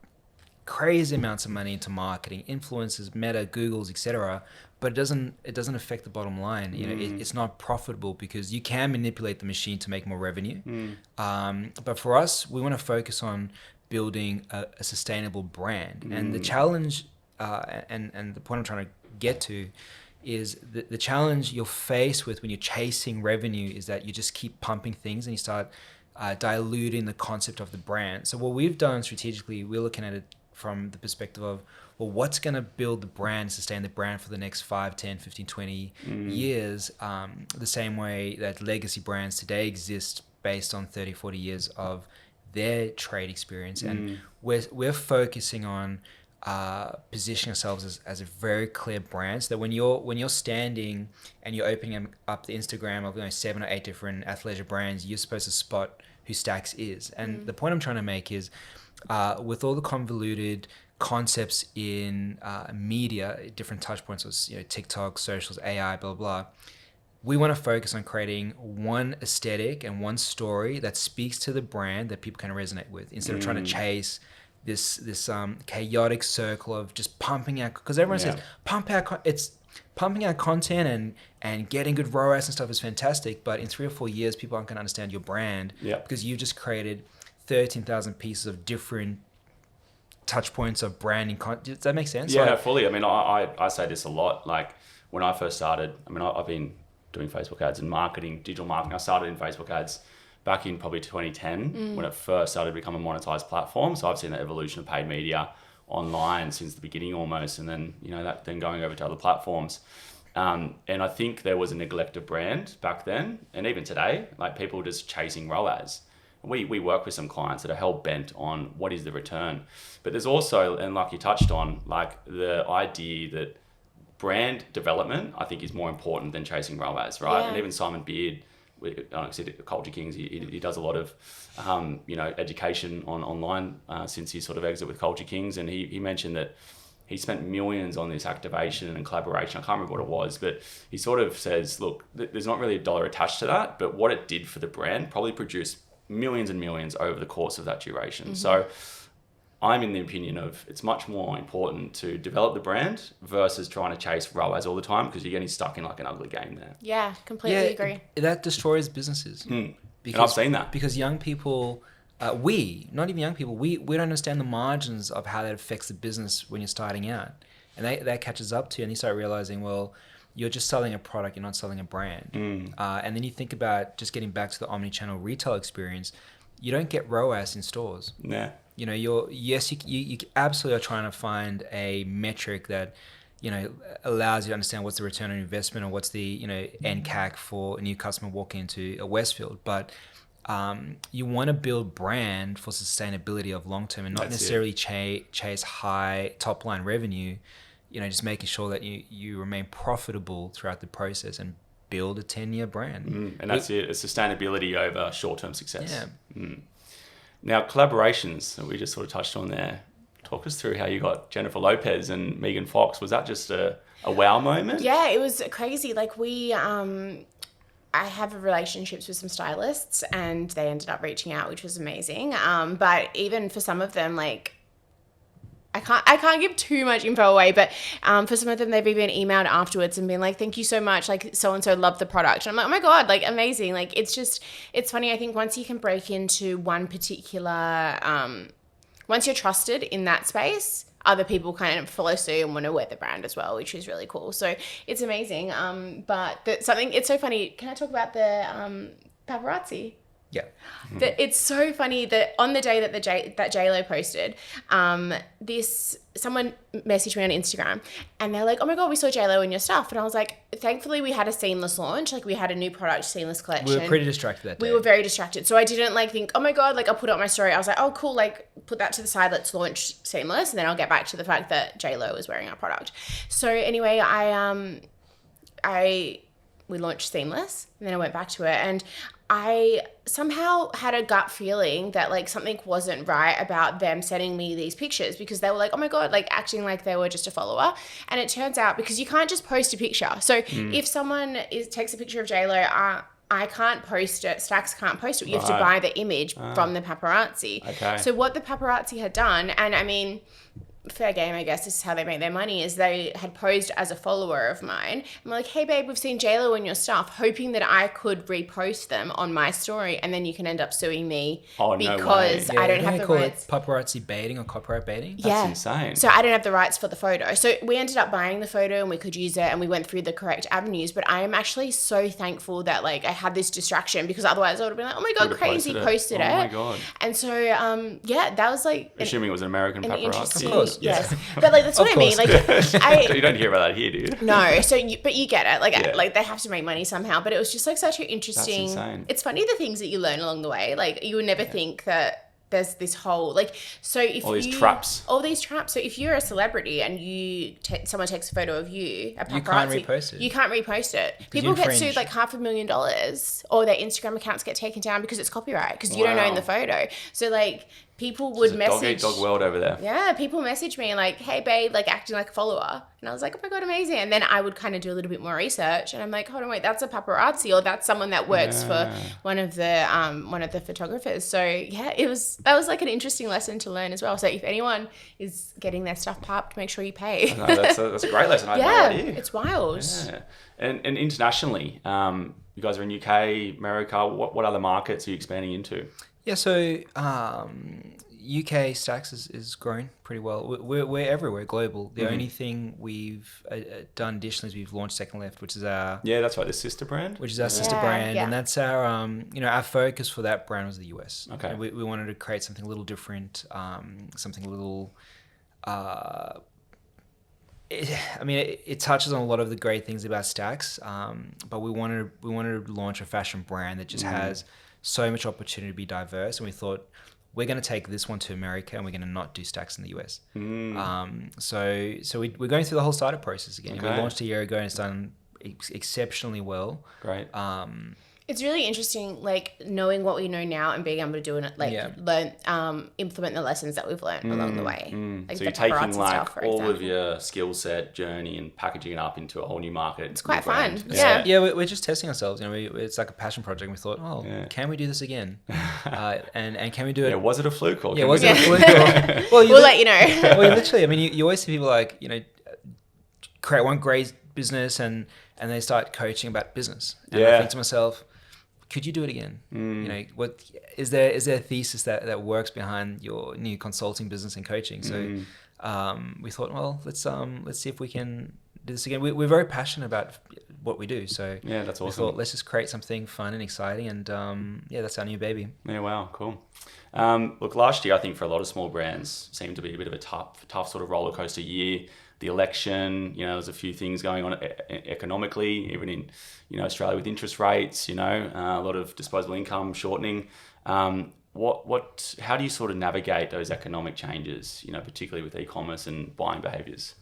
crazy amounts of money into marketing, influencers, Meta, Google's, etc., but it doesn't affect the bottom line. You know, it's not profitable, because you can manipulate the machine to make more revenue. But for us, we want to focus on building a sustainable brand. And the challenge, and the point I'm trying to get to, is the challenge you're faced with when you're chasing revenue is that you just keep pumping things, and you start diluting the concept of the brand. So what we've done strategically, we're looking at it from the perspective of, well, what's going to build the brand, sustain the brand for the next 5, 10, 15, 20 years, the same way that legacy brands today exist based on 30, 40 years of their trade experience. And we're focusing on positioning ourselves as a very clear brand, so that when you're standing and you're opening up the Instagram of 7 or 8 different athleisure brands, you're supposed to spot who STAX is. And the point I'm trying to make is, with all the convoluted concepts in media, different touch points, TikTok, socials, AI, blah, blah, we want to focus on creating one aesthetic and one story that speaks to the brand that people can resonate with, instead of trying to chase this chaotic circle of just pumping out, because everyone says pumping out content and getting good ROAS and stuff is fantastic, but in 3 or 4 years people aren't going to understand your brand because you've just created 13,000 pieces of different touch points of branding. Does that make sense? Yeah, fully. I mean, I say this a lot. Like when I first started, I mean, I've been doing Facebook ads and marketing, digital marketing. I started in Facebook ads back in probably 2010 when it first started to become a monetized platform. So I've seen the evolution of paid media online since the beginning almost, and then that then going over to other platforms. And I think there was a neglect of brand back then, and even today, like people just chasing ROAS. We work with some clients that are hell bent on what is the return, but there's also, and like you touched on, like the idea that brand development I think is more important than chasing ROAS, right? And even Simon Beard, Culture Kings, he does a lot of education online since his sort of exit with Culture Kings, and he mentioned that he spent millions on this activation and collaboration. I can't remember what it was, but he sort of says, look, there's not really a dollar attached to that, but what it did for the brand probably produced millions and millions over the course of that duration. So I'm in the opinion of it's much more important to develop the brand versus trying to chase ROAS all the time, because you're getting stuck in like an ugly game there. Yeah, completely agree. That destroys businesses. And I've seen that. Because young people, not even young people, we don't understand the margins of how that affects the business when you're starting out. And that catches up to you, and you start realizing, well, you're just selling a product, you're not selling a brand. And then you think about just getting back to the omni-channel retail experience, you don't get ROAS in stores. Yeah. You absolutely are trying to find a metric that, allows you to understand what's the return on investment, or what's the, NCAC for a new customer walking into a Westfield. But you want to build brand for sustainability of long term, and not necessarily chase high top line revenue. Just making sure that you remain profitable throughout the process and build a 10-year brand. And that's it. It's sustainability over short-term success. Yeah. Now, collaborations that we just sort of touched on there. Talk us through how you got Jennifer Lopez and Megan Fox. Was that just a wow moment? Yeah, it was crazy. Like I have relationships with some stylists, and they ended up reaching out, which was amazing. But even for some of them, like, I can't give too much info away, but for some of them, they've even emailed afterwards and been like, thank you so much, like so-and-so loved the product. And I'm like, oh my God, like amazing. Like it's funny. I think once you can break into one particular, once you're trusted in that space, other people kind of follow suit and want to wear the brand as well, which is really cool. So it's amazing. But it's so funny. Can I talk about the paparazzi? Yeah. It's so funny that on the day that that JLo posted, someone messaged me on Instagram, and they're like, oh my God, we saw JLo in your stuff. And I was like, thankfully we had a seamless launch. Like we had a new product, seamless collection. We were pretty distracted that day. We were very distracted. So I didn't think, oh my God, like I'll put it on my story. I was like, oh cool, like put that to the side. Let's launch seamless. And then I'll get back to the fact that JLo was wearing our product. So anyway, we launched seamless, and then I went back to it, and I somehow had a gut feeling that like something wasn't right about them sending me these pictures, because they were like, oh my God, like acting like they were just a follower. And it turns out, because you can't just post a picture. So if someone takes a picture of JLo, I can't post it. STAX can't post it. You have to buy the image from the paparazzi. Okay. So what the paparazzi had done, and I mean, fair game, I guess, is how they make their money, is they had posed as a follower of mine. I'm like, hey, babe, we've seen JLo and your stuff, hoping that I could repost them on my story, and then you can end up suing me because I don't have the rights. Paparazzi baiting or copyright baiting? That's insane. So I don't have the rights for the photo. So we ended up buying the photo and we could use it and we went through the correct avenues. But I am actually so thankful that like I had this distraction, because otherwise I would have been like, oh my God, crazy, posted it. Oh my God. And so, that was like... Assuming it was an American paparazzi. Of course. Yes. But like, that's what I mean. Like, you don't hear about that here, do you? No. So, but you get it. Like they have to make money somehow. But it was just like such an interesting... That's insane. It's funny the things that you learn along the way. Like you would never think that there's this whole all these traps. So if you're a celebrity and someone takes a photo of you, a paparazzi, you can't repost it. You can't repost it. People get sued like $500,000, or their Instagram accounts get taken down because it's copyright, because you don't own the photo. So like people would message. Dog world over there. Yeah, people message me like, hey babe, like acting like a follower. And I was like, oh my God, amazing. And then I would kind of do a little bit more research, and I'm like, hold on, wait, that's a paparazzi, or that's someone that works for one of the photographers. So yeah, that was like an interesting lesson to learn as well. So if anyone is getting their stuff popped, make sure you pay. No, that's a great lesson. I had no idea. It's wild. Yeah. And internationally, you guys are in UK, America. What other markets are you expanding into? Yeah, so UK STAX is growing pretty well. We're everywhere, global. The only thing we've done additionally is we've launched Second Left, which is our... Yeah, that's right, the sister brand. Which is our sister brand, and that's our our focus for that brand was the US. Okay. And we wanted to create something a little different, something a little... It touches on a lot of the great things about STAX, but we wanted to launch a fashion brand that just has so much opportunity to be diverse, and we thought, we're going to take this one to America and we're going to not do STAX in the US. So we're going through the whole startup process again. Okay. We launched a year ago and it's done exceptionally well. Great. It's really interesting, like knowing what we know now and being able to do it, learn, implement the lessons that we've learned along the way. Like so you're taking like all of your skill set journey and packaging it up into a whole new market. It's quite fun. Yeah, we're just testing ourselves. It's like a passion project. And we thought, can we do this again? And can we do it? Yeah, was it a fluke? Or was it a fluke? Or, we'll let you know. Well, literally, you always see people like, create one great business and they start coaching about business. And I think to myself, could you do it again? What is there a thesis that works behind your new consulting business and coaching? So we thought, well, let's see if we can do this again. We're very passionate about what we do. So yeah, that's awesome. We thought, let's just create something fun and exciting, and that's our new baby. Yeah, wow, cool. Look, last year I think for a lot of small brands seemed to be a bit of a tough sort of roller coaster year. The election, there's a few things going on economically, even in, Australia with interest rates, a lot of disposable income shortening. How do you sort of navigate those economic changes, particularly with e-commerce and buying behaviors?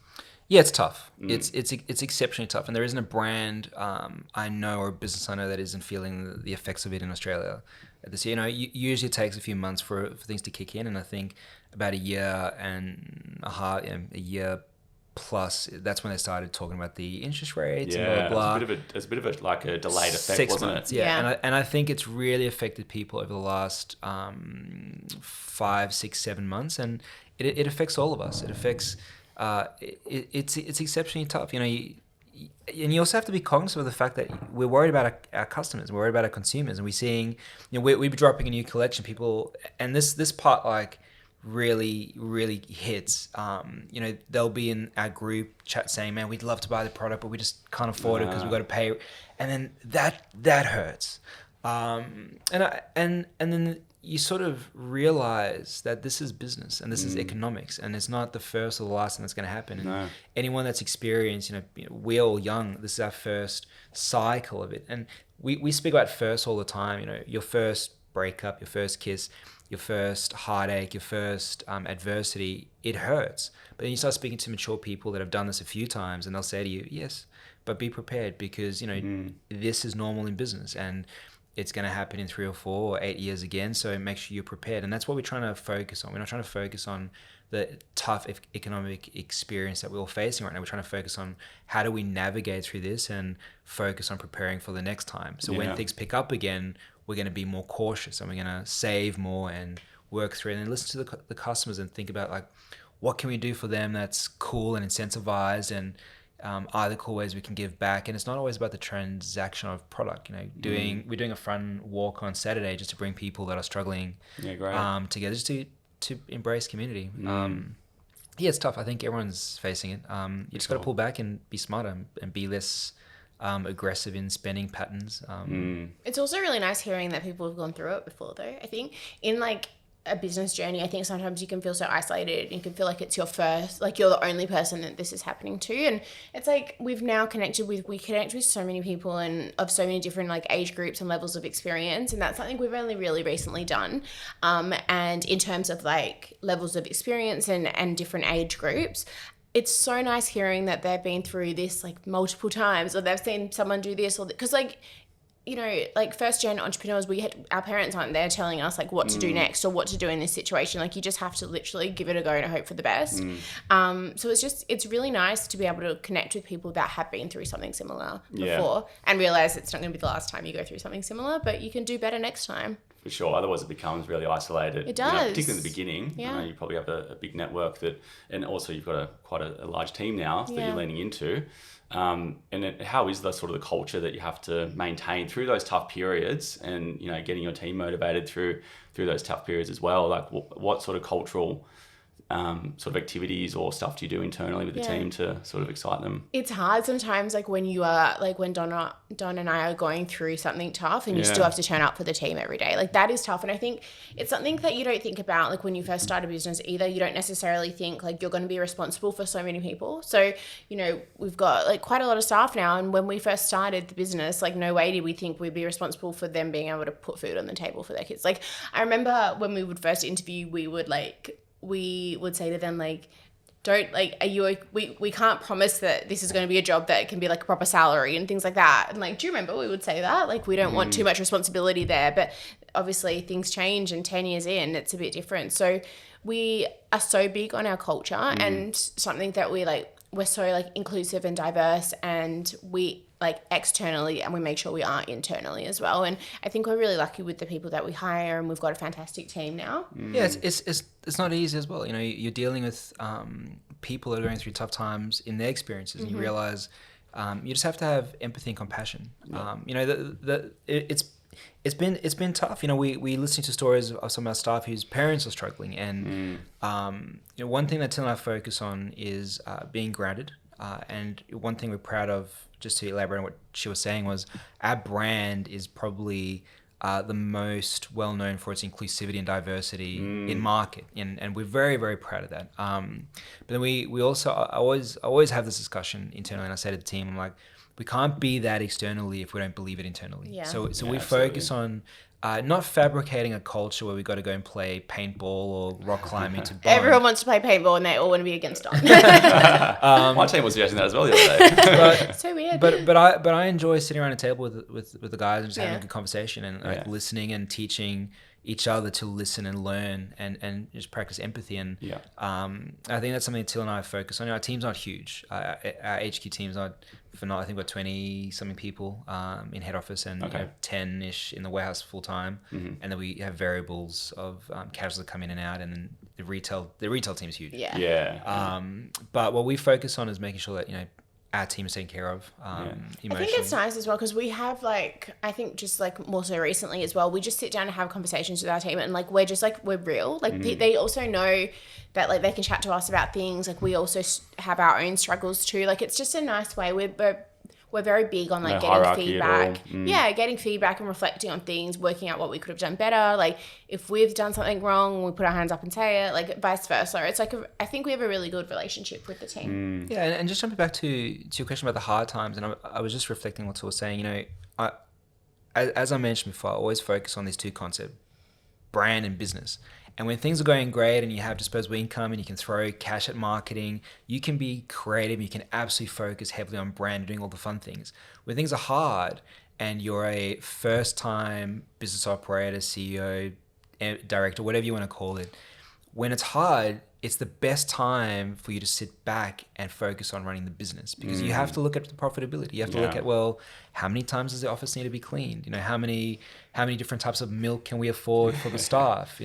Yeah, it's tough. It's exceptionally tough, and there isn't a brand I know or a business I know that isn't feeling the effects of it in Australia. This year, usually it takes a few months for things to kick in, and I think about a year and a half, a year plus, that's when they started talking about the interest rates and blah, blah, blah. It's a bit of a like a delayed effect, 6 wasn't months, it? Yeah. And I think it's really affected people over the last 5, 6, 7 months, and it affects all of us. It affects, it's exceptionally tough. And you also have to be cognizant of the fact that we're worried about our customers, we're worried about our consumers, and we're seeing, we're dropping a new collection, people, and this part like really hits. They'll be in our group chat saying, man, we'd love to buy the product, but we just can't afford it because we've got to pay. And then that hurts. And then you sort of realize that this is business and this is economics, and it's not the first or the last thing that's going to happen. And anyone that's experienced, we're all young. This is our first cycle of it. And we speak about first all the time, your first breakup, your first kiss, your first heartache, your first adversity, it hurts. But then you start speaking to mature people that have done this a few times, and they'll say to you, yes, but be prepared, because, this is normal in business, and it's going to happen in 3 or 4 or 8 years again. So make sure you're prepared. And that's what we're trying to focus on. We're not trying to focus on the tough economic experience that we're all facing right now. We're trying to focus on how do we navigate through this and focus on preparing for the next time. So when things pick up again, we're going to be more cautious, and we're going to save more and work through it, and then listen to the customers and think about like, what can we do for them that's cool and incentivized, and are there cool ways we can give back? And it's not always about the transaction of product. You know, we're doing a fun walk on Saturday just to bring people that are struggling together, just to embrace community. Yeah, it's tough. I think everyone's facing it. You just got to pull back and be smarter and be less aggressive in spending patterns. It's also really nice hearing that people have gone through it before, though. I think in like a business journey, I think sometimes you can feel so isolated. You can feel like it's your first, like you're the only person that this is happening to. And it's like we connect with so many people and of so many different like age groups and levels of experience. And that's something we've only really recently done. And in terms of like levels of experience and different age groups, it's so nice hearing that they've been through this like multiple times, or they've seen someone do this, or because like, you know, like first gen entrepreneurs, our parents aren't there telling us like what to do next or what to do in this situation. Like you just have to literally give it a go and hope for the best. So it's really nice to be able to connect with people that have been through something similar before and realize it's not going to be the last time you go through something similar, but you can do better next time. For sure. Otherwise it becomes really isolated. It does. You know, particularly in the beginning. You know, you probably have a big network and also you've got quite a large team now that you're leaning into. How is the sort of the culture that you have to maintain through those tough periods, and you know, getting your team motivated through those tough periods as well? Like what sort of cultural sort of activities or stuff do you do internally with the team to sort of excite them? It's hard sometimes, like when you are like when Don and I are going through something tough and you still have to turn up for the team every day. Like that is tough. And I think it's something that you don't think about like when you first start a business either. You don't necessarily think like you're going to be responsible for so many people. So, you know, we've got like quite a lot of staff now, and when we first started the business, like no way did we think we'd be responsible for them being able to put food on the table for their kids. Like I remember when we would first interview, we would say to them like, don't like, we can't promise that this is going to be a job that can be like a proper salary and things like that. And like, do you remember we would say that? Like, we don't want too much responsibility there, but obviously things change, and 10 years in, it's a bit different. So we are so big on our culture and something that we're so like inclusive and diverse, and we like externally, and we make sure we are internally as well. And I think we're really lucky with the people that we hire, and we've got a fantastic team now. Yeah, it's not easy as well. You know, you're dealing with people that are going through tough times in their experiences, and you realize you just have to have empathy and compassion. You know, it's been tough. You know, we listening to stories of some of our staff whose parents are struggling, and you know, one thing that Till and I focus on is being grounded. And one thing we're proud of, just to elaborate on what she was saying, was our brand is probably the most well known for its inclusivity and diversity in market, and we're very, very proud of that. But then we also I always have this discussion internally, and I say to the team, I'm like, we can't be that externally if we don't believe it internally. Yeah. So we focus on not fabricating a culture where we got to go and play paintball or rock climbing to bond. Everyone wants to play paintball, and they all want to be against Don. My team was suggesting that as well the other day. So weird. But I enjoy sitting around a table with the guys and just having a good conversation and like listening and teaching each other to listen and learn and just practice empathy. And I think that's something Till and I focus on. Our team's not huge. Our HQ team's not I think we're 20 something people in head office, and 10-ish in the warehouse full time. And then we have variables of casuals that come in and out, and then the retail team's huge. But what we focus on is making sure that, you know, our team is taken care of emotionally. I think it's nice as well, because we have like, I think just like more so recently as well, we just sit down and have conversations with our team, and like we're real. Like they also know that like they can chat to us about things. Like we also have our own struggles too. Like it's just a nice way. We're very big on like getting feedback. Getting feedback and reflecting on things, working out what we could have done better. Like if we've done something wrong, we put our hands up and say it, like vice versa. It's like, I think we have a really good relationship with the team. Yeah, and just jumping back to your question about the hard times, and I was just reflecting what I was saying, you know, as I mentioned before, I always focus on these two concepts, brand and business. And when things are going great and you have disposable income and you can throw cash at marketing, you can be creative. You can absolutely focus heavily on brand and doing all the fun things. When things are hard and you're a first-time business operator, CEO, director, whatever you want to call it, when it's hard, it's the best time for you to sit back and focus on running the business, because you have to look at the profitability. You have to look at, well, how many times does the office need to be cleaned? How many different types of milk can we afford for the staff?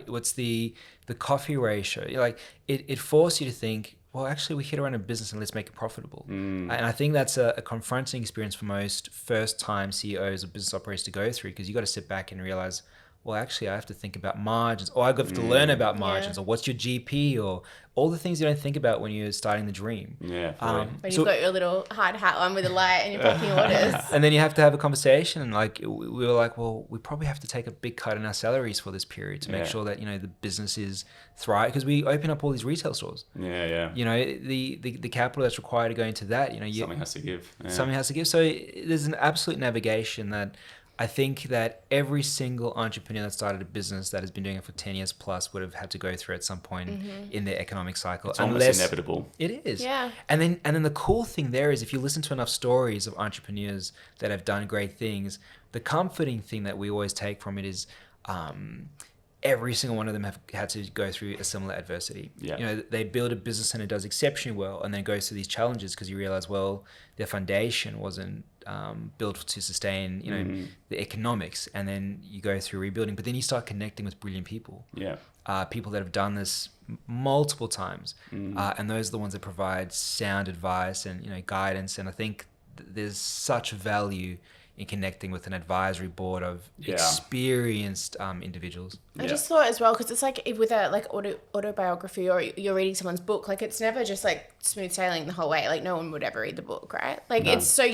What's the coffee ratio? Like it forces you to think, well, actually, we're here to run a business and let's make it profitable. And I think that's a confronting experience for most first-time CEOs of business operators to go through, because you got to sit back and realize, well, actually, I have to think about margins, or I have to learn about margins, or what's your GP, or all the things you don't think about when you're starting the dream. Yeah. When you've got your little hard hat on with a light and you're picking orders. And then you have to have a conversation, and like we were like, well, we probably have to take a big cut in our salaries for this period to make sure that the business is thrive, because we open up all these retail stores. Yeah. The capital that's required to go into that. Something has to give. Yeah. Something has to give. So there's an absolute navigation that I think that every single entrepreneur that started a business that has been doing it for 10 years plus would have had to go through at some point in their economic cycle. It's almost inevitable. It is. Yeah. And then the cool thing there is, if you listen to enough stories of entrepreneurs that have done great things, the comforting thing that we always take from it is every single one of them have had to go through a similar adversity. Yeah. They build a business and it does exceptionally well, and then goes through these challenges because you realize, well, their foundation wasn't built to sustain, the economics, and then you go through rebuilding. But then you start connecting with brilliant people. Yeah. People that have done this multiple times, and those are the ones that provide sound advice and guidance. And I think there's such value in connecting with an advisory board of experienced individuals. I just thought as well, because it's like with a autobiography, or you're reading someone's book, like it's never just like smooth sailing the whole way. Like no one would ever read the book, right? Like it's so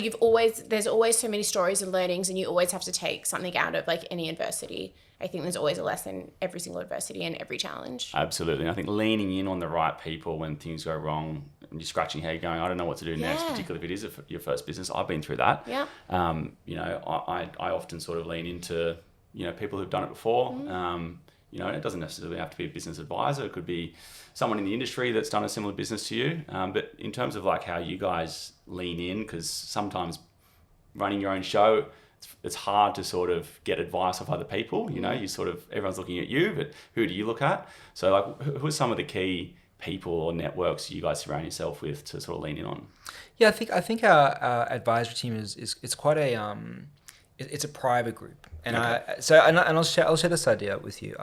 there's always so many stories and learnings, and you always have to take something out of like any adversity. I think there's always a lesson every single adversity and every challenge. Absolutely. And I think leaning in on the right people when things go wrong, and you're scratching your head going, I don't know what to do next, particularly if it is your first business. I've been through that. Yeah. I often sort of lean into, people who've done it before. It doesn't necessarily have to be a business advisor. It could be someone in the industry that's done a similar business to you. But in terms of like how you guys lean in, because sometimes running your own show, it's hard to sort of get advice of other people. You sort of, everyone's looking at you, but who do you look at? So like, who are some of the key people or networks you guys surround yourself with to sort of lean in on? Yeah, I think our advisory team is quite a it's a private group, and I'll share this idea with you.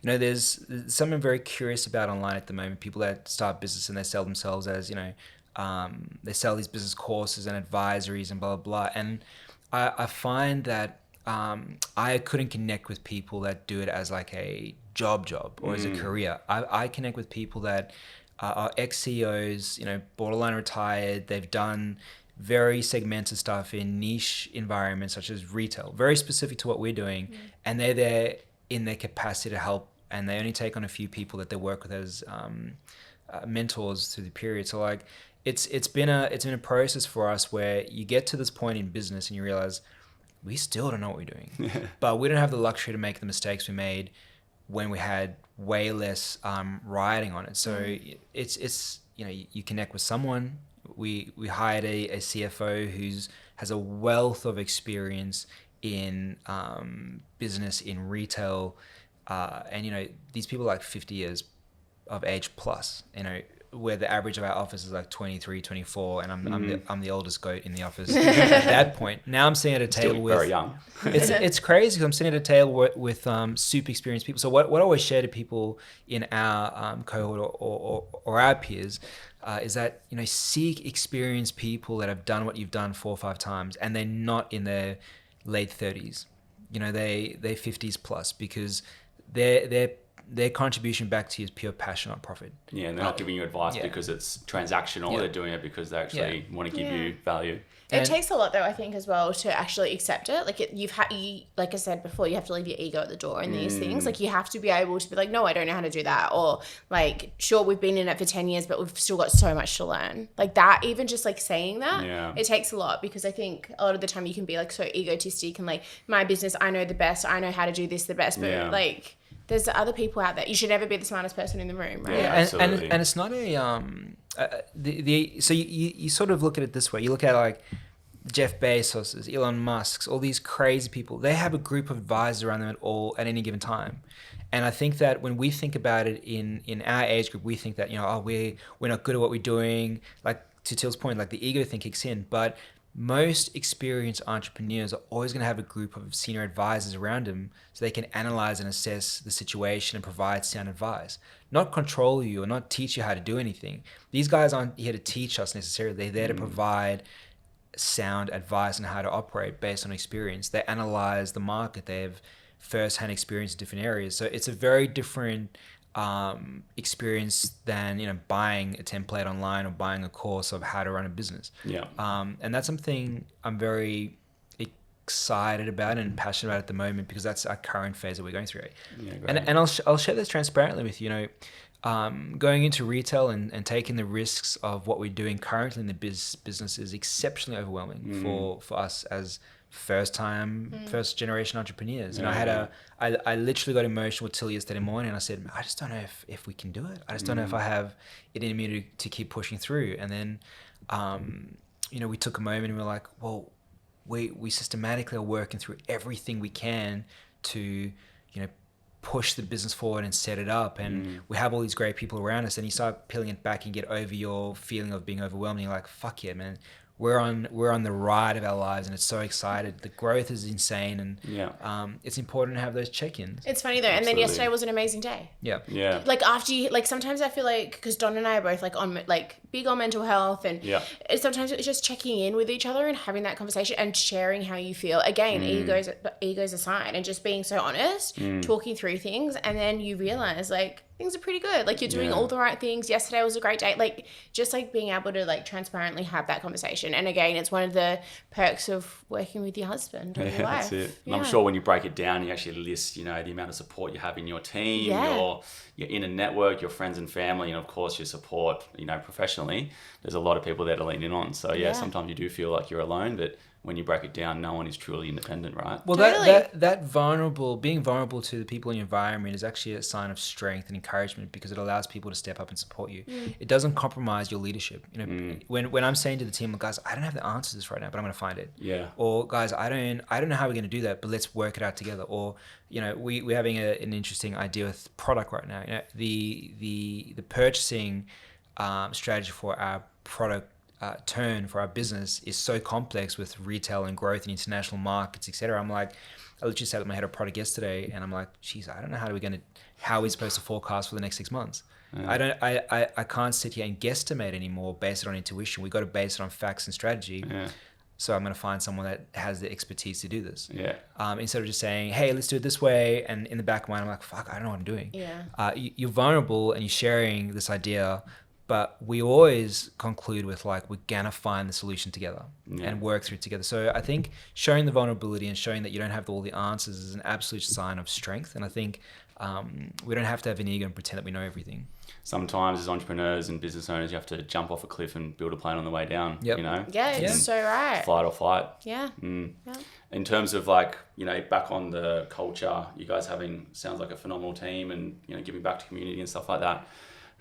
There's something I'm very curious about online at the moment. People that start business and they sell themselves as they sell these business courses and advisories and blah blah blah. And I find that I couldn't connect with people that do it as like a job or as a career. I connect with people that are ex-CEOs, borderline retired. They've done very segmented stuff in niche environments such as retail, very specific to what we're doing, and they're there in their capacity to help, and they only take on a few people that they work with as mentors through the period. So like it's been a process for us where you get to this point in business and you realize we still don't know what we're doing, but we don't have the luxury to make the mistakes we made when we had way less riding on it. So it's you connect with someone. We hired a CFO who's has a wealth of experience in business, in retail, and these people are like 50 years of age plus, where the average of our office is like 23, 24, and I'm the oldest goat in the office at that point. Now I'm sitting at a table with very young. It's crazy because I'm sitting at a table with super experienced people. So what I always share to people in our cohort or our peers is that seek experienced people that have done what you've done 4 or 5 times, and they're not in their late 30s. They're 50s plus, because their contribution back to you is pure passion, not profit. Yeah, and they're not giving you advice because it's transactional. They're doing it because they actually want to give you value. It takes a lot, though, I think, as well, to actually accept it. Like like I said before, you have to leave your ego at the door in these things. Like you have to be able to be like, no, I don't know how to do that, or like, sure, we've been in it for 10 years, but we've still got so much to learn. Like that, even just like saying that, it takes a lot, because I think a lot of the time you can be like so egotistic and like, my business, I know the best, I know how to do this the best, but like, there's other people out there. You should never be the smartest person in the room, right? Yeah, absolutely. And it's not so you sort of look at it this way. You look at like Jeff Bezos's, Elon Musk's, all these crazy people. They have a group of advisors around them at any given time, And I think that when we think about it in our age group, we think that, we're not good at what we're doing. Like to Till's point, like the ego thing kicks in. But most experienced entrepreneurs are always going to have a group of senior advisors around them so they can analyze and assess the situation and provide sound advice. Not control you or not teach you how to do anything. These guys aren't here to teach us necessarily. They're there to provide sound advice on how to operate based on experience. They analyze the market. They have first-hand experience in different areas. So it's a very different experience than buying a template online or buying a course of how to run a business. And that's something I'm very excited about and passionate about at the moment, because that's our current phase that we're going through. And I'll share this transparently with you. Going into retail and taking the risks of what we're doing currently in the business is exceptionally overwhelming for us as first generation entrepreneurs. And I literally got emotional with Till yesterday morning, and I said, I just don't know if we can do it. I just don't know if I have it in me to keep pushing through. And then we took a moment and we were like, well, we systematically are working through everything we can to push the business forward and set it up, and we have all these great people around us, and you start peeling it back and get over your feeling of being overwhelmed, and you're like, fuck yeah, man, we're on the ride of our lives, and it's so excited. The growth is insane, and it's important to have those check-ins. It's funny though. And then yesterday was an amazing day. Yeah. Like after you, like sometimes I feel like, because Don and I are both big on mental health, and sometimes it's just checking in with each other and having that conversation and sharing how you feel. Again, egos aside, and just being so honest, talking through things, and then you realize like things are pretty good. Like you're doing all the right things. Yesterday was a great day. Like just like being able to like transparently have that conversation. And again, it's one of the perks of working with your husband or your wife. That's it. And I'm sure when you break it down, you actually list, the amount of support you have in your team, your inner network, your friends and family, and of course your support, professionally. There's a lot of people there to lean in on. So sometimes you do feel like you're alone, but when you break it down, no one is truly independent, right? Well, totally. that being vulnerable to the people in your environment is actually a sign of strength and encouragement, because it allows people to step up and support you. It doesn't compromise your leadership. When I'm saying to the team, guys, I don't have the answer to this right now, but I'm going to find it. Or guys, I don't know how we're going to do that, but let's work it out together. Or we're having an interesting idea with product right now. The purchasing strategy for our product turn for our business is so complex with retail and growth and international markets, etc. I'm like, I literally sat with my head of product yesterday, and I'm like, geez, I don't know how we're supposed to forecast for the next 6 months. I can't sit here and guesstimate anymore based it on intuition. We got to base it on facts and strategy. So I'm going to find someone that has the expertise to do this. Instead of just saying, hey, let's do it this way. And in the back of my mind, I'm like, fuck, I don't know what I'm doing. You're vulnerable and you're sharing this idea, but we always conclude with like, we're going to find the solution together and work through it together. So I think showing the vulnerability and showing that you don't have all the answers is an absolute sign of strength. And I think we don't have to have an ego and pretend that we know everything. Sometimes as entrepreneurs and business owners, you have to jump off a cliff and build a plane on the way down, Yeah, it's so right. Flight or fight. Yeah. In terms of like, back on the culture, you guys sounds like a phenomenal team, and, giving back to community and stuff like that.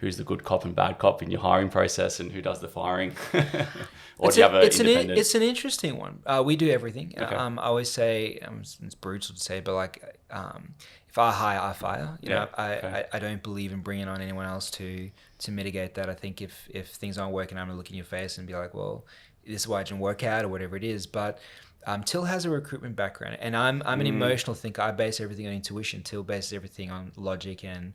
Who's the good cop and bad cop in your hiring process, and who does the firing? Or do you have independent? It's an interesting one. We do everything. Okay. I always say, it's brutal to say, but like, if I hire, I fire. I don't believe in bringing on anyone else to mitigate that. I think if things aren't working, I'm gonna look in your face and be like, well, this is why it didn't work out, or whatever it is. But Till has a recruitment background, and I'm an emotional thinker. I base everything on intuition. Till bases everything on logic, and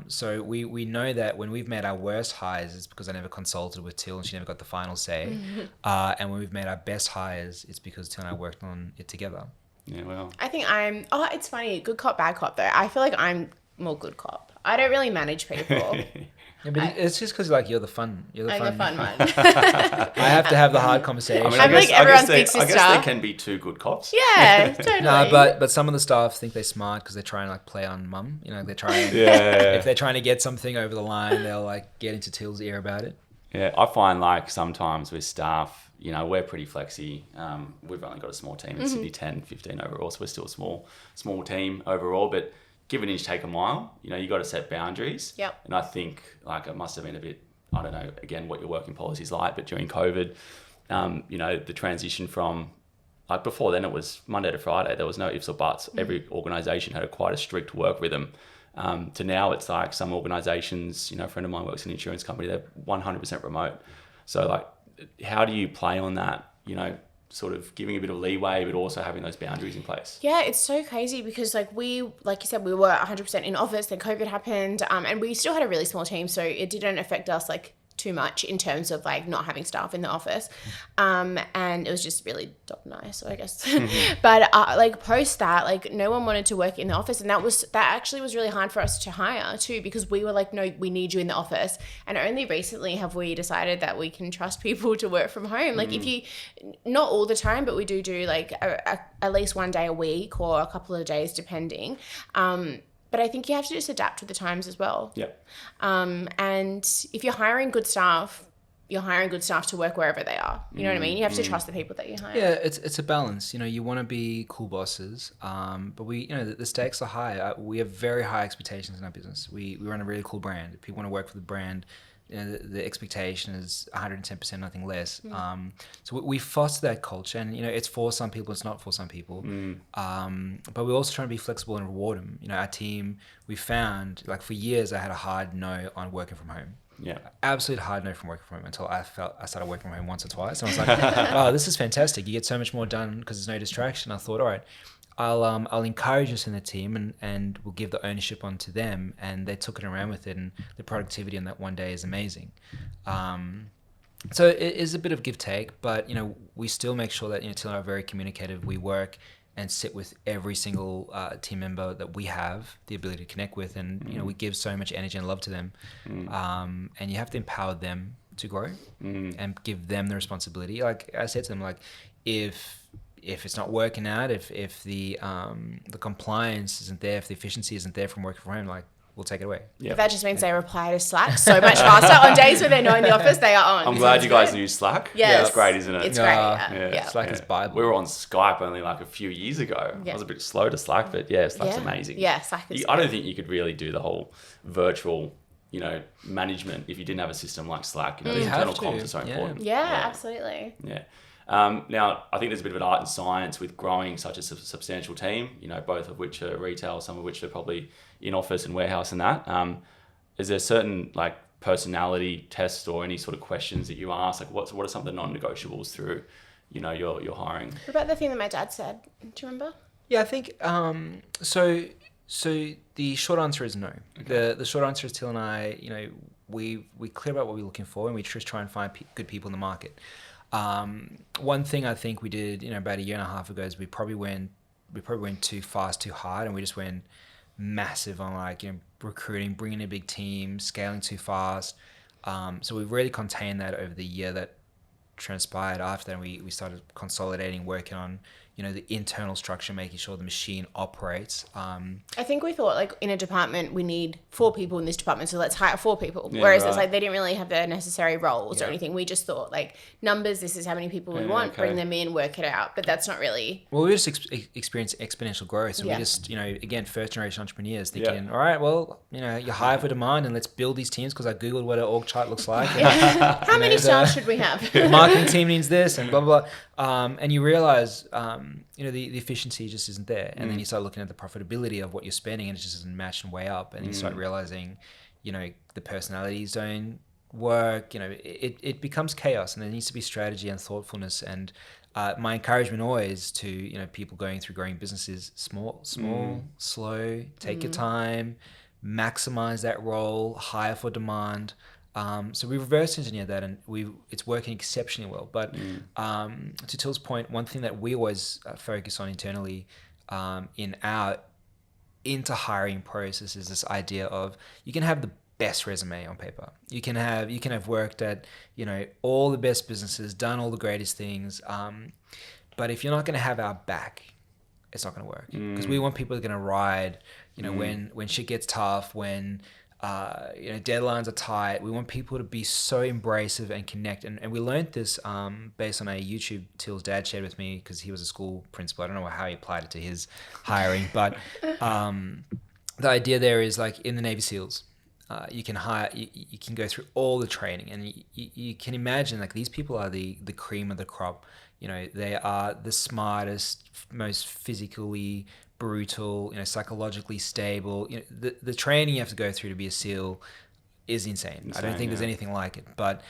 so we know that when we've made our worst hires, it's because I never consulted with Till and she never got the final say. And when we've made our best hires, it's because Till and I worked on it together. Yeah, well. I think it's funny, good cop, bad cop though. I feel like I'm more good cop. I don't really manage people. Yeah, but it's just because you're the fun. I'm the fun one. I have to have the hard conversation. I guess everyone's big sister. I guess there can be two good cops. Yeah, totally. No, but some of the staff think they're smart because they're trying to like play on mum. They're trying. If they're trying to get something over the line, they'll like get into Till's ear about it. Yeah, I find like sometimes with staff, we're pretty flexy. We've only got a small team in Sydney, 10, 15 overall, so we're still a small team overall, but give an inch, take a mile. You got to set boundaries. Yep. And I think like it must have been a bit, I don't know, again, what your working policy is like, but during COVID, the transition from like before then it was Monday to Friday. There was no ifs or buts. Every organisation had quite a strict work rhythm. To now it's like some organisations, a friend of mine works in an insurance company, they're 100% remote. So like, how do you play on that, sort of giving a bit of leeway, but also having those boundaries in place? Yeah, it's so crazy because like you said, we were 100% in office, then COVID happened, and we still had a really small team, so it didn't affect us like too much in terms of like not having staff in the office, and it was just really nice, I guess. But like post that, like no one wanted to work in the office, and that actually was really hard for us to hire too, because we were like, no, we need you in the office. And only recently have we decided that we can trust people to work from home. Like if you, not all the time, but we do like at least one day a week or a couple of days depending. But I think you have to just adapt to the times as well. Yeah. And if you're hiring good staff, you're hiring good staff to work wherever they are. You know what I mean? You have to trust the people that you hire. Yeah, it's a balance. You want to be cool bosses, but we, the stakes are high. We have very high expectations in our business. We run a really cool brand. If people want to work for the brand, the expectation is 110%, nothing less. So we foster that culture, and it's for some people, it's not for some people. But we're also trying to be flexible and reward them. Our team, we found like for years I had a hard no on working from home. Yeah, absolute hard no from working from home until I started working from home once or twice, and I was like, oh, this is fantastic. You get so much more done because there's no distraction. I thought, all right, I'll encourage us in the team, and we'll give the ownership onto them, and they took it around with it, and the productivity on that one day is amazing. So it is a bit of give take, but we still make sure that Till and I are very communicative. We work and sit with every single team member that we have the ability to connect with, and we give so much energy and love to them, and you have to empower them to grow and give them the responsibility. Like I said to them, like if it's not working out, if the compliance isn't there, if the efficiency isn't there from working from home, like we'll take it away. Yep. That just means they reply to Slack so much faster. On days when they're not in the office, they are on. I'm glad you guys use Slack. Yes. It's great, isn't it? It's great, yeah. Slack is Bible. We were on Skype only like a few years ago. I was a bit slow to Slack, but Slack's amazing. Yeah, Slack is I don't think you could really do the whole virtual, management if you didn't have a system like Slack. The internal comms are so important. Yeah, absolutely. Yeah. Now, I think there's a bit of an art and science with growing such a substantial team, both of which are retail, some of which are probably in office and warehouse and that. Is there certain like personality tests or any sort of questions that you ask? Like what are some of the non-negotiables through, your hiring? What about the thing that my dad said? Do you remember? Yeah, I think, so the short answer is no. Okay. The short answer is Till and I, we clear about what we're looking for, and we just try and find good people in the market. One thing I think we did, about a year and a half ago is we probably went too fast, too hard, and we just went massive on like, recruiting, bringing in a big team, scaling too fast. So we've really contained that over the year that transpired after, and we started consolidating, working on, the internal structure, making sure the machine operates. I think we thought like in a department, we need 4 people in this department, so let's hire 4 people. Whereas it's like they didn't really have the necessary roles or anything. We just thought like numbers, this is how many people we want, bring them in, work it out. But that's not really... Well, we just experienced exponential growth. So we just, again, first generation entrepreneurs thinking, all right, well, you hire for demand and let's build these teams, because I Googled what an org chart looks like. And, how many staff should we have? The marketing team needs this and blah, blah, blah. And you realize... the efficiency just isn't there. And then you start looking at the profitability of what you're spending, and it just doesn't match and weigh up. And you start realizing, the personalities don't work, it becomes chaos, and there needs to be strategy and thoughtfulness. And my encouragement always to, people going through growing businesses, small, slow, take your time, maximize that role, hire for demand. So we reverse engineered that, and it's working exceptionally well. But to Till's point, one thing that we always focus on internally in our into hiring process is this idea of you can have the best resume on paper. You can have worked at all the best businesses, done all the greatest things, but if you're not going to have our back, it's not going to work, because we want people that are going to ride. When shit gets tough, when deadlines are tight, we want people to be so embracive and connect. And we learned this based on a YouTube Till's dad shared with me, because he was a school principal. I don't know how he applied it to his hiring, but the idea there is like in the Navy SEALs, you can hire, you can go through all the training, and you can imagine like these people are the cream of the crop. they are the smartest, most physically brutal, psychologically stable. The training you have to go through to be a SEAL is insane. I don't think there's anything like it. But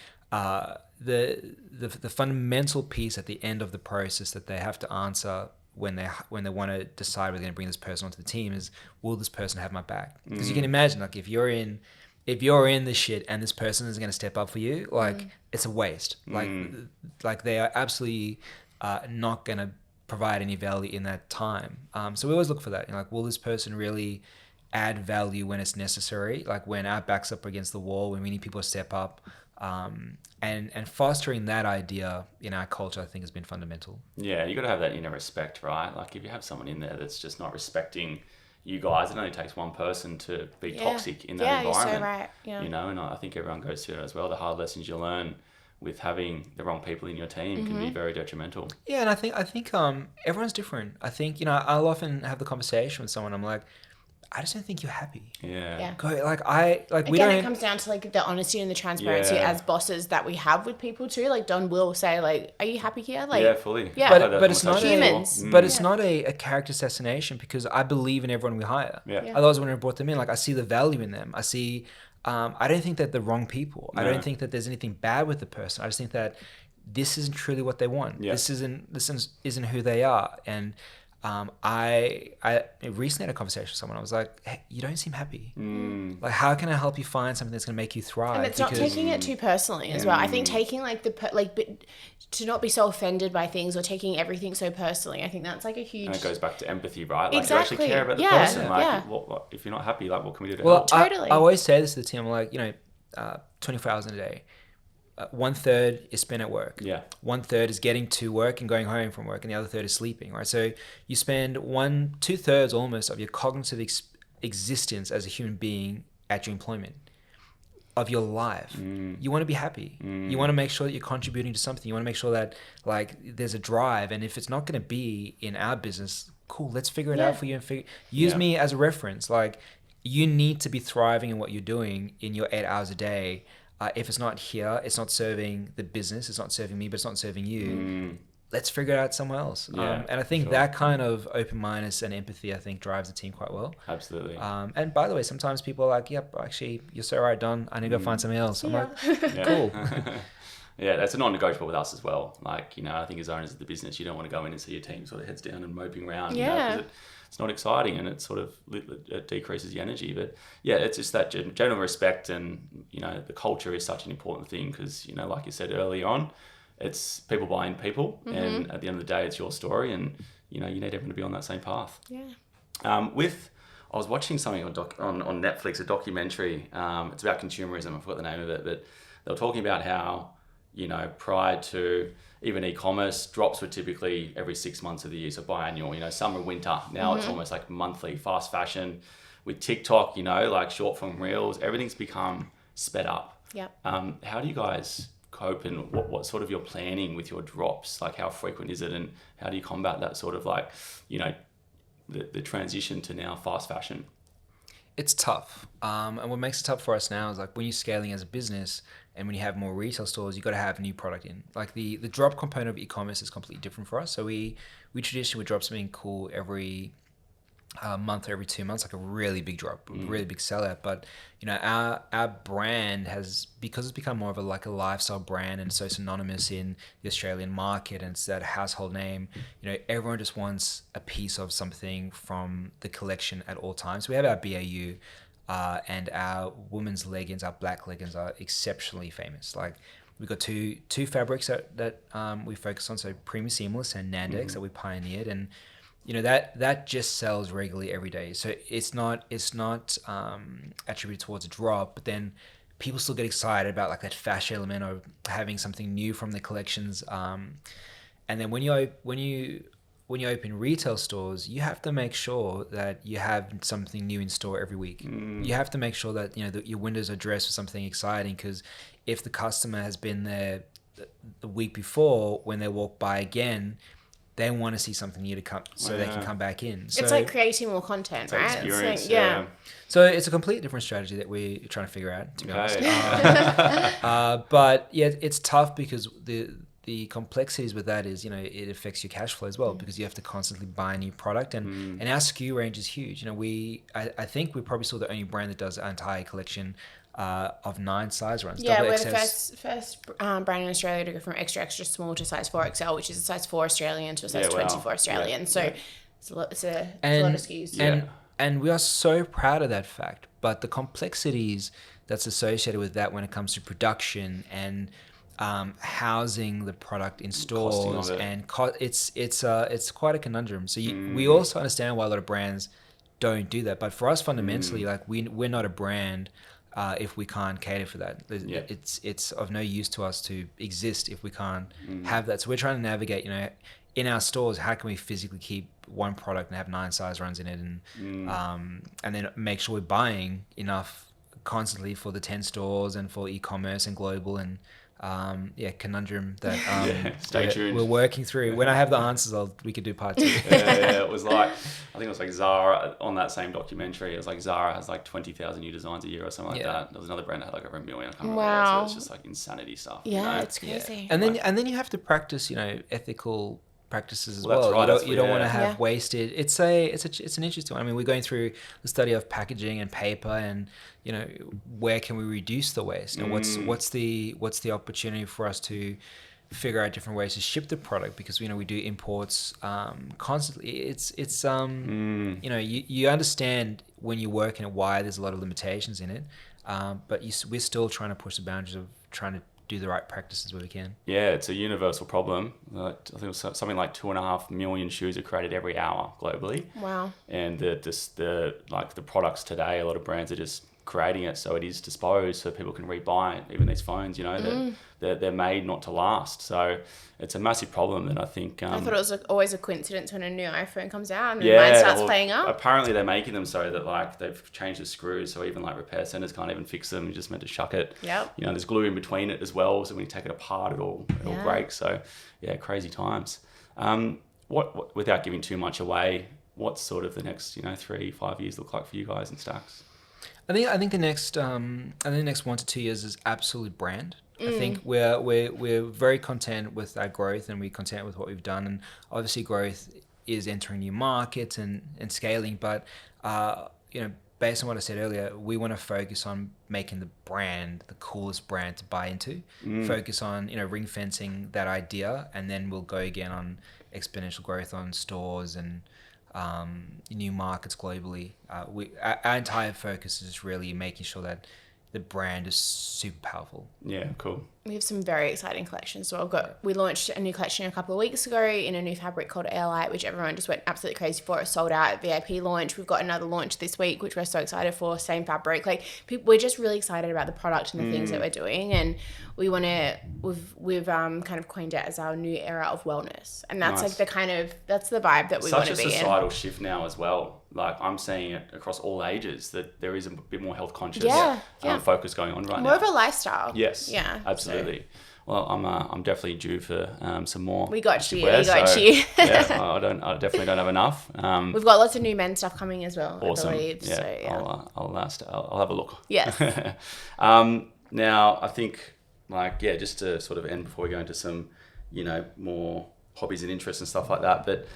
the fundamental piece at the end of the process that they have to answer when they want to decide whether they're going to bring this person onto the team is, will this person have my back? Because you can imagine, like, if you're in this shit and this person is going to step up for you, like, it's a waste. Like they are absolutely not going to provide any value in that time. So we always look for that. Like, will this person really add value when it's necessary? Like when our back's up against the wall, when we need people to step up. And fostering that idea in our culture, I think, has been fundamental. Yeah, you got to have that inner respect, right? Like if you have someone in there that's just not respecting you guys, it only takes one person to be toxic in that environment. You're so right. Yeah. And I think everyone goes through it as well. The hard lessons you learn with having the wrong people in your team can be very detrimental. Yeah, and I think everyone's different. I think, I'll often have the conversation with someone. I'm like, I just don't think you're happy. Yeah. Go, it comes down to like the honesty and the transparency as bosses that we have with people too. Like Don will say, like, "Are you happy here?" Like, fully. Yeah, but it's not humans. But it's not a character assassination, because I believe in everyone we hire. Yeah. Otherwise, when I brought them in, like, I see the value in them. I see. I don't think that they're wrong people. No. I don't think that there's anything bad with the person. I just think that this isn't truly what they want. Yeah. This isn't who they are. And I recently had a conversation with someone. I was like, hey, you don't seem happy. Like, how can I help you find something that's going to make you thrive? And it's not taking it too personally as well. I think taking to not be so offended by things or taking everything so personally. I think that's like a huge. And it goes back to empathy, right? Like exactly. You actually care about the person. Like, what, if you're not happy, like, what can we do to help? Totally. I always say this to the team. I'm like, 24 hours in a day. 1/3 is spent at work. Yeah. 1/3 is getting to work and going home from work, and the other third is sleeping. Right. So you spend 2/3 almost of your cognitive existence as a human being at your employment, of your life. You want to be happy. You want to make sure that you're contributing to something. You want to make sure that, like, there's a drive. And if it's not going to be in our business, cool. Let's figure it out for you and use me as a reference. Like, you need to be thriving in what you're doing in your 8 hours a day. If it's not here, it's not serving the business, it's not serving me, but it's not serving you. Let's figure it out somewhere else. And I think that kind of open-mindedness and empathy, I think, drives the team quite well. Absolutely. And by the way, sometimes people are like, yep, actually, you're so right, Don. I need to go find something else. I'm like, cool. Yeah, that's a non-negotiable with us as well. Like, I think as owners of the business, you don't want to go in and see your team sort of heads down and moping around. Yeah. It's not exciting, and it sort of it decreases the energy. But yeah, it's just that general respect, and the culture is such an important thing because like you said earlier on, it's people buying people, and at the end of the day, it's your story, and you need everyone to be on that same path. Yeah. I was watching something on Netflix, a documentary. It's about consumerism. I forgot the name of it, but they were talking about how prior to even e-commerce, drops were typically every 6 months of the year, so biannual, summer, winter. Now it's almost like monthly. Fast fashion with TikTok, like short form reels, everything's become sped up. Yeah. How do you guys cope, and what sort of your planning with your drops? Like, how frequent is it, and how do you combat that sort of like, the transition to now fast fashion? It's tough. And what makes it tough for us now is, like, when you're scaling as a business and when you have more retail stores, you've got to have new product in. Like, the drop component of e-commerce is completely different for us. So we traditionally would drop something cool every month or every 2 months, like a really big drop, really big sellout. But our brand has, because it's become more of a lifestyle brand and so synonymous in the Australian market, and it's that household name, everyone just wants a piece of something from the collection at all times. So we have our BAU, and our women's leggings, our black leggings, are exceptionally famous. Like, we've got two fabrics that we focus on, so Premium Seamless and Nandex that we pioneered, and that just sells regularly every day. So it's not attributed towards a drop, but then people still get excited about, like, that fashion element of having something new from the collections. And then when you open retail stores, you have to make sure that you have something new in store every week. You have to make sure that that your windows are dressed with something exciting, because if the customer has been there the week before, when they walk by again, they want to see something new to come, so they can come back in. So it's like creating more content, right? Experience, it's like, So it's a completely different strategy that we're trying to figure out, to be honest. But yeah, it's tough because the complexities with that is, it affects your cash flow as well, because you have to constantly buy a new product, and our SKU range is huge. I think we're probably still the only brand that does an entire collection of 9 size runs. Yeah, Double we're XS. the first brand in Australia to go from extra small to size 4XL, which is a size 4 Australian to a size 24 Australian. Yeah. So it's a lot of SKUs. Yeah. And we are so proud of that fact, but the complexities that's associated with that when it comes to production and housing the product in stores, and it's quite a conundrum. So we also understand why a lot of brands don't do that, but for us fundamentally, like we're not a brand if we can't cater for that. It's of no use to us to exist if we can't have that. So we're trying to navigate, in our stores, how can we physically keep one product and have 9 size runs in it, and then make sure we're buying enough constantly for the 10 stores and for e-commerce and global, and conundrum that stay tuned. We're working through. When I have the answers, we could do part 2. It was like, I think it was like Zara on that same documentary. It was like Zara has like 20,000 new designs a year or something like that. There was another brand that had like over 1 million. I can't remember. Wow. So it's just like insanity stuff. Yeah, it's crazy. Yeah. And then you have to practice, ethical practices as well. That's right. You don't want to have wasted. It's an interesting one. I mean, we're going through the study of packaging and paper, and where can we reduce the waste, and what's the opportunity for us to figure out different ways to ship the product, because we do imports constantly. It's you understand when you work in it why there's a lot of limitations in it, but we're still trying to push the boundaries of trying to do the right practices where we can. Yeah, it's a universal problem. I think it was something like 2.5 million shoes are created every hour globally. Wow. And the products today, a lot of brands are just creating it so it is disposed so people can rebuy it. Even these phones, they're made not to last. So it's a massive problem that I think... I thought it was always a coincidence when a new iPhone comes out and mine starts playing up. Apparently they're making them so that they've changed the screws, so even repair centers can't even fix them. You're just meant to shuck it. Yep. There's glue in between it as well, so when you take it apart, it all breaks. So crazy times. What without giving too much away, what's sort of the next 3-5 years look like for you guys in STAX? I think the next 1 to 2 years is absolutely brand. I think we're very content with our growth, and we're content with what we've done, and obviously growth is entering new markets and scaling, but based on what I said earlier, we want to focus on making the brand the coolest brand to buy into. Focus on ring fencing that idea, and then we'll go again on exponential growth on stores and new markets globally. Our entire focus is really making sure that the brand is super powerful. Yeah, cool. We have some very exciting collections. So we launched a new collection a couple of weeks ago in a new fabric called Airlight, which everyone just went absolutely crazy for. It sold out at VIP launch. We've got another launch this week, which we're so excited for. Same fabric. We're just really excited about the product and the things that we're doing, and we want to. We've kind of coined it as our new era of wellness, and that's nice. that's the vibe that we want to be in. Such a societal shift now as well. I'm seeing it across all ages that there is a bit more health conscious focus going on right now. More of a lifestyle. Yes. Yeah. Absolutely. So. Well, I'm definitely due for some more. We got you. I definitely don't have enough. We've got lots of new men's stuff coming as well. Awesome. I believe. Yeah. So, I'll have a look. Yes. Now I think just to sort of end before we go into some more hobbies and interests and stuff like that. But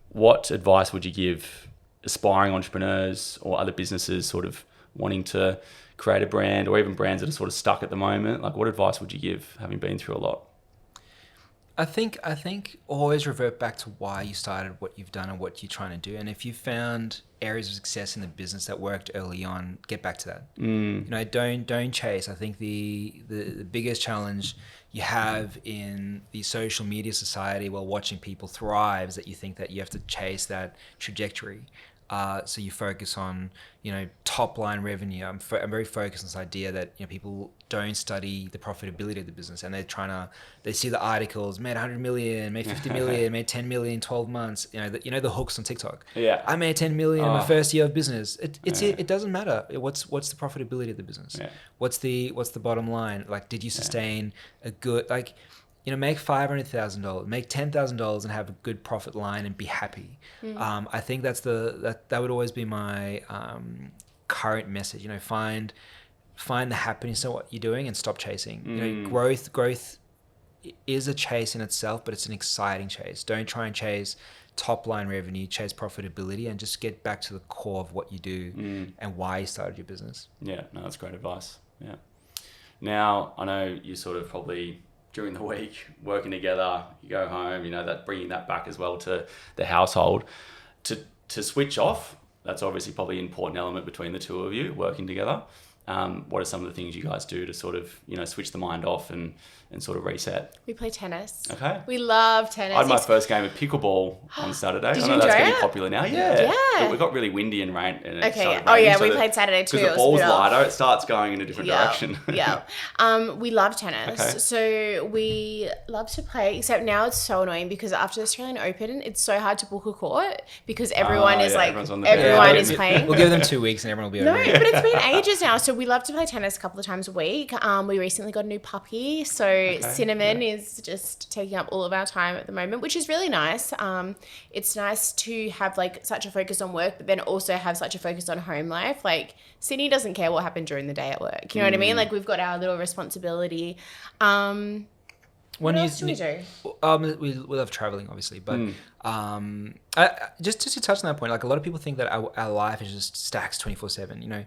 what advice would you give aspiring entrepreneurs or other businesses sort of wanting to create a brand, or even brands that are sort of stuck at the moment? What advice would you give, having been through a lot? I think always revert back to why you started what you've done and what you're trying to do. And if you found areas of success in the business that worked early on, get back to that. Don't chase. I think the biggest challenge you have in the social media society while watching people thrive is that you think that you have to chase that trajectory. So you focus on, top line revenue. I'm very focused on this idea that, people don't study the profitability of the business, and they see the articles, made 100 million, made 50 million, made 10 million in 12 months. The hooks on TikTok. Yeah. I made 10 million in my first year of business. It doesn't matter. What's the profitability of the business? Yeah. What's the bottom line? Did you sustain a good, make $500,000, make $10,000 and have a good profit line and be happy. I think that would always be my current message. Find the happiness in what you're doing and stop chasing. Growth is a chase in itself, but it's an exciting chase. Don't try and chase top line revenue, chase profitability, and just get back to the core of what you do and why you started your business. Yeah, no, that's great advice. Yeah. Now, I know you sort of probably during the week working together, you go home, you know, that bringing that back as well to the household. To switch off, that's obviously probably an important element between the two of you working together. What are some of the things you guys do to sort of, you know, switch the mind off and sort of reset? We play tennis. Okay. We love tennis. I had my first game of pickleball on Saturday. Did I you know that's enjoy getting it? popular now. Yeah. Yeah. It got really windy and rain. And it Okay. started Oh raining, yeah, so we that- played Saturday too. Because the It was ball's a bit off. lighter, it starts going in a different direction. We love tennis. Okay. So we love to play, except now it's so annoying because after the Australian Open, it's so hard to book a court because everyone is like, everyone's on the everyone bench. is playing. We'll give them 2 weeks and everyone will be No, over but it. it's been ages now. So we love to play tennis a couple of times a week. We recently got a new puppy. So Cinnamon is just taking up all of our time at the moment, which is really nice. It's nice to have like such a focus on work, but then also have such a focus on home life. Like Sydney doesn't care what happened during the day at work. You know what I mean? Like we've got our little responsibility. What else do we do? We love traveling, obviously, but just to touch on that point, like a lot of people think that our life is just STAX 24/7. You know,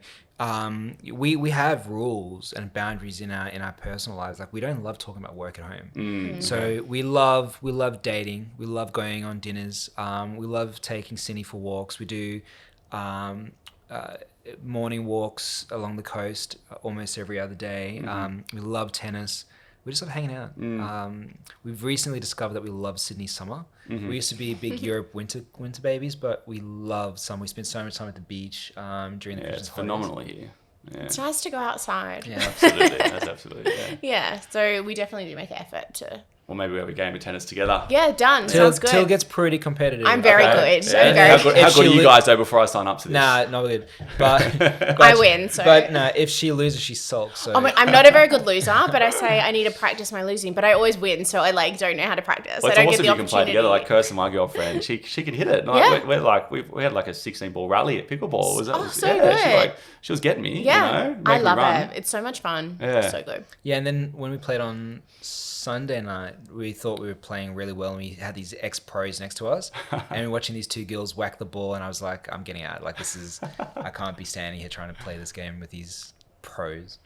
we have rules and boundaries in our personal lives. Like we don't love talking about work at home. So we love dating. We love going on dinners. We love taking Cindy for walks. We do morning walks along the coast almost every other day. We love tennis. We just love hanging out. We've recently discovered that we love Sydney summer. We used to be big Europe winter babies, but we love summer. We spent so much time at the beach during the Christmas It's holidays. phenomenal here. Yeah. It's nice to go outside. Yeah. Absolutely. That's absolutely, yeah. Yeah, so we definitely do make an effort to. Or maybe we have a game of tennis together. Yeah, done. Till Sounds good. gets pretty competitive. I'm very Okay. good. Yeah. I'm very How good If are she you guys though before I sign up to this? Nah, not good. But I win, so. But no, if she loses, she sulks. So I'm not a very good loser, but I say I need to practice my losing. But I always win, so I like don't know how to practice. Well, I don't it's get awesome the you can play opportunity. together. Like Kirsten, my girlfriend, she can hit it. Like, we're like we had like a 16-ball rally at pickleball. So She was getting me. Yeah, you know, I making me love run. it. It's so much fun. Yeah. So good. yeah, and then when we played on Sunday night, we thought we were playing really well, and we had these ex-pros next to us, and we were watching these two girls whack the ball, and I was like, I'm getting out. Like I can't be standing here trying to play this game with these pros.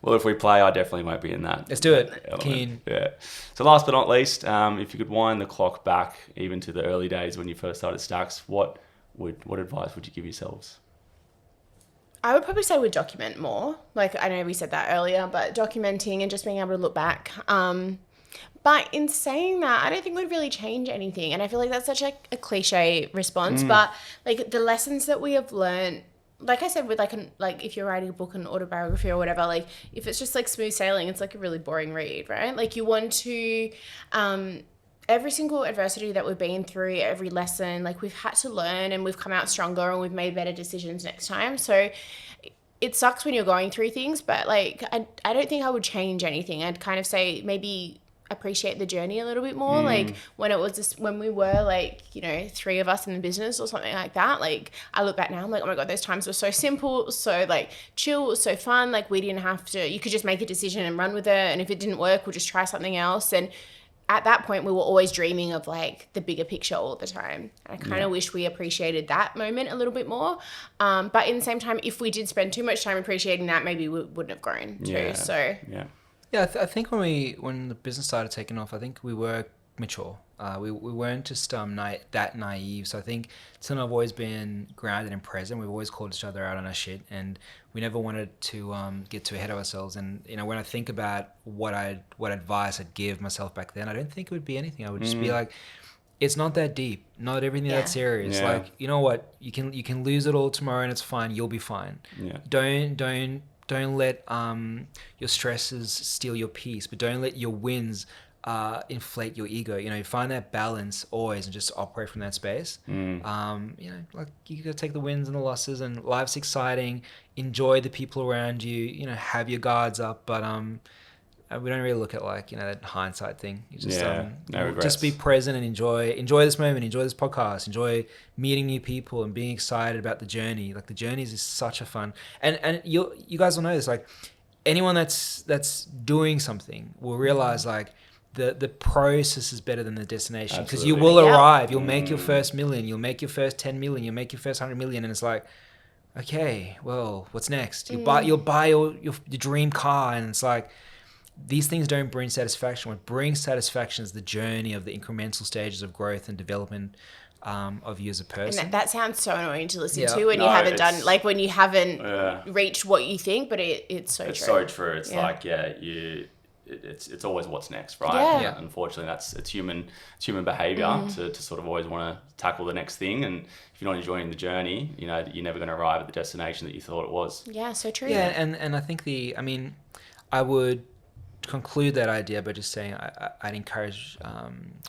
Well, if we play, I definitely won't be in that. Let's do it. element. Keen. Yeah. So last but not least, if you could wind the clock back even to the early days when you first started STAX, what advice would you give yourselves? I would probably say we'd document more. Like, I know we said that earlier, but documenting and just being able to look back. But in saying that, I don't think we'd really change anything. And I feel like that's such a cliche response. But, like, the lessons that we have learned, like I said, with, like if you're writing a book, an autobiography or whatever, like, if it's just, like, smooth sailing, it's, like, a really boring read, right? Like, you want to... every single adversity that we've been through, every lesson, like we've had to learn and we've come out stronger and we've made better decisions next time. So it sucks when you're going through things, but like I don't think I would change anything. I'd kind of say maybe appreciate the journey a little bit more. Like when we were like, you know, 3 of us in the business or something like that, like I look back now, I'm like, oh my God, those times were so simple, so like chill, it was so fun. Like we didn't have to, you could just make a decision and run with it. And if it didn't work, we'll just try something else. And at that point, we were always dreaming of like the bigger picture all the time. I kind of wish we appreciated that moment a little bit more. But in the same time, if we did spend too much time appreciating that, maybe we wouldn't have grown too. Yeah. So Yeah, I think when the business started taking off, I think we were mature. We weren't just that naive. So I think Tim and I have always been grounded and present. We've always called each other out on our shit, and we never wanted to get too ahead of ourselves. And you know, when I think about what advice I'd give myself back then, I don't think it would be anything. I would just be like, it's not that deep. Not everything that serious. Yeah. Like, you know what? You can lose it all tomorrow, and it's fine. You'll be fine. Yeah. Don't let your stresses steal your peace, but don't let your wins inflate your ego. You know, find that balance always and just operate from that space. You know, like you gotta take the wins and the losses, and life's exciting. Enjoy the people around you. You know, have your guards up, but we don't really look at like, you know, that hindsight thing. You just no regrets. just be present and enjoy this moment, enjoy this podcast, enjoy meeting new people and being excited about the journey. Like the journeys is such a fun, and you guys will know this, like anyone that's doing something will realize like the process is better than the destination, because you will arrive, you'll make your first million, you'll make your first 10 million, you'll make your first 100 million, and it's like, okay, well, what's next? You'll buy your dream car, and it's like, these things don't bring satisfaction. What brings satisfaction is the journey of the incremental stages of growth and development of you as a person. And that sounds so annoying to listen to when you haven't done, like when you haven't reached what you think, but it's so true. It's so true. It's like, it's always what's next, right? Yeah. Unfortunately, it's human behavior to sort of always want to tackle the next thing, and if you're not enjoying the journey, you know that you're never going to arrive at the destination that you thought it was. Yeah, so true. Yeah, and I think I would conclude that idea by just saying I'd encourage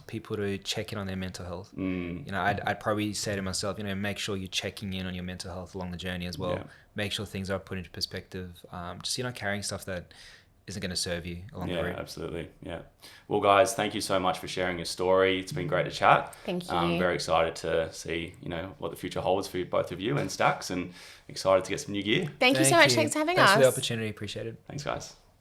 people to check in on their mental health. You know, I'd probably say to myself, you know, make sure you're checking in on your mental health along the journey as well. Make sure things are put into perspective. Just you're not carrying stuff that isn't going to serve you along the route. Yeah, absolutely. Yeah. Well, guys, thank you so much for sharing your story. It's been great to chat. Thank you. I'm very excited to see, you know, what the future holds for both of you and STAX, and excited to get some new gear. Thank you so much. you. Thanks for having Thanks us. for the opportunity. Appreciate it. Thanks, guys.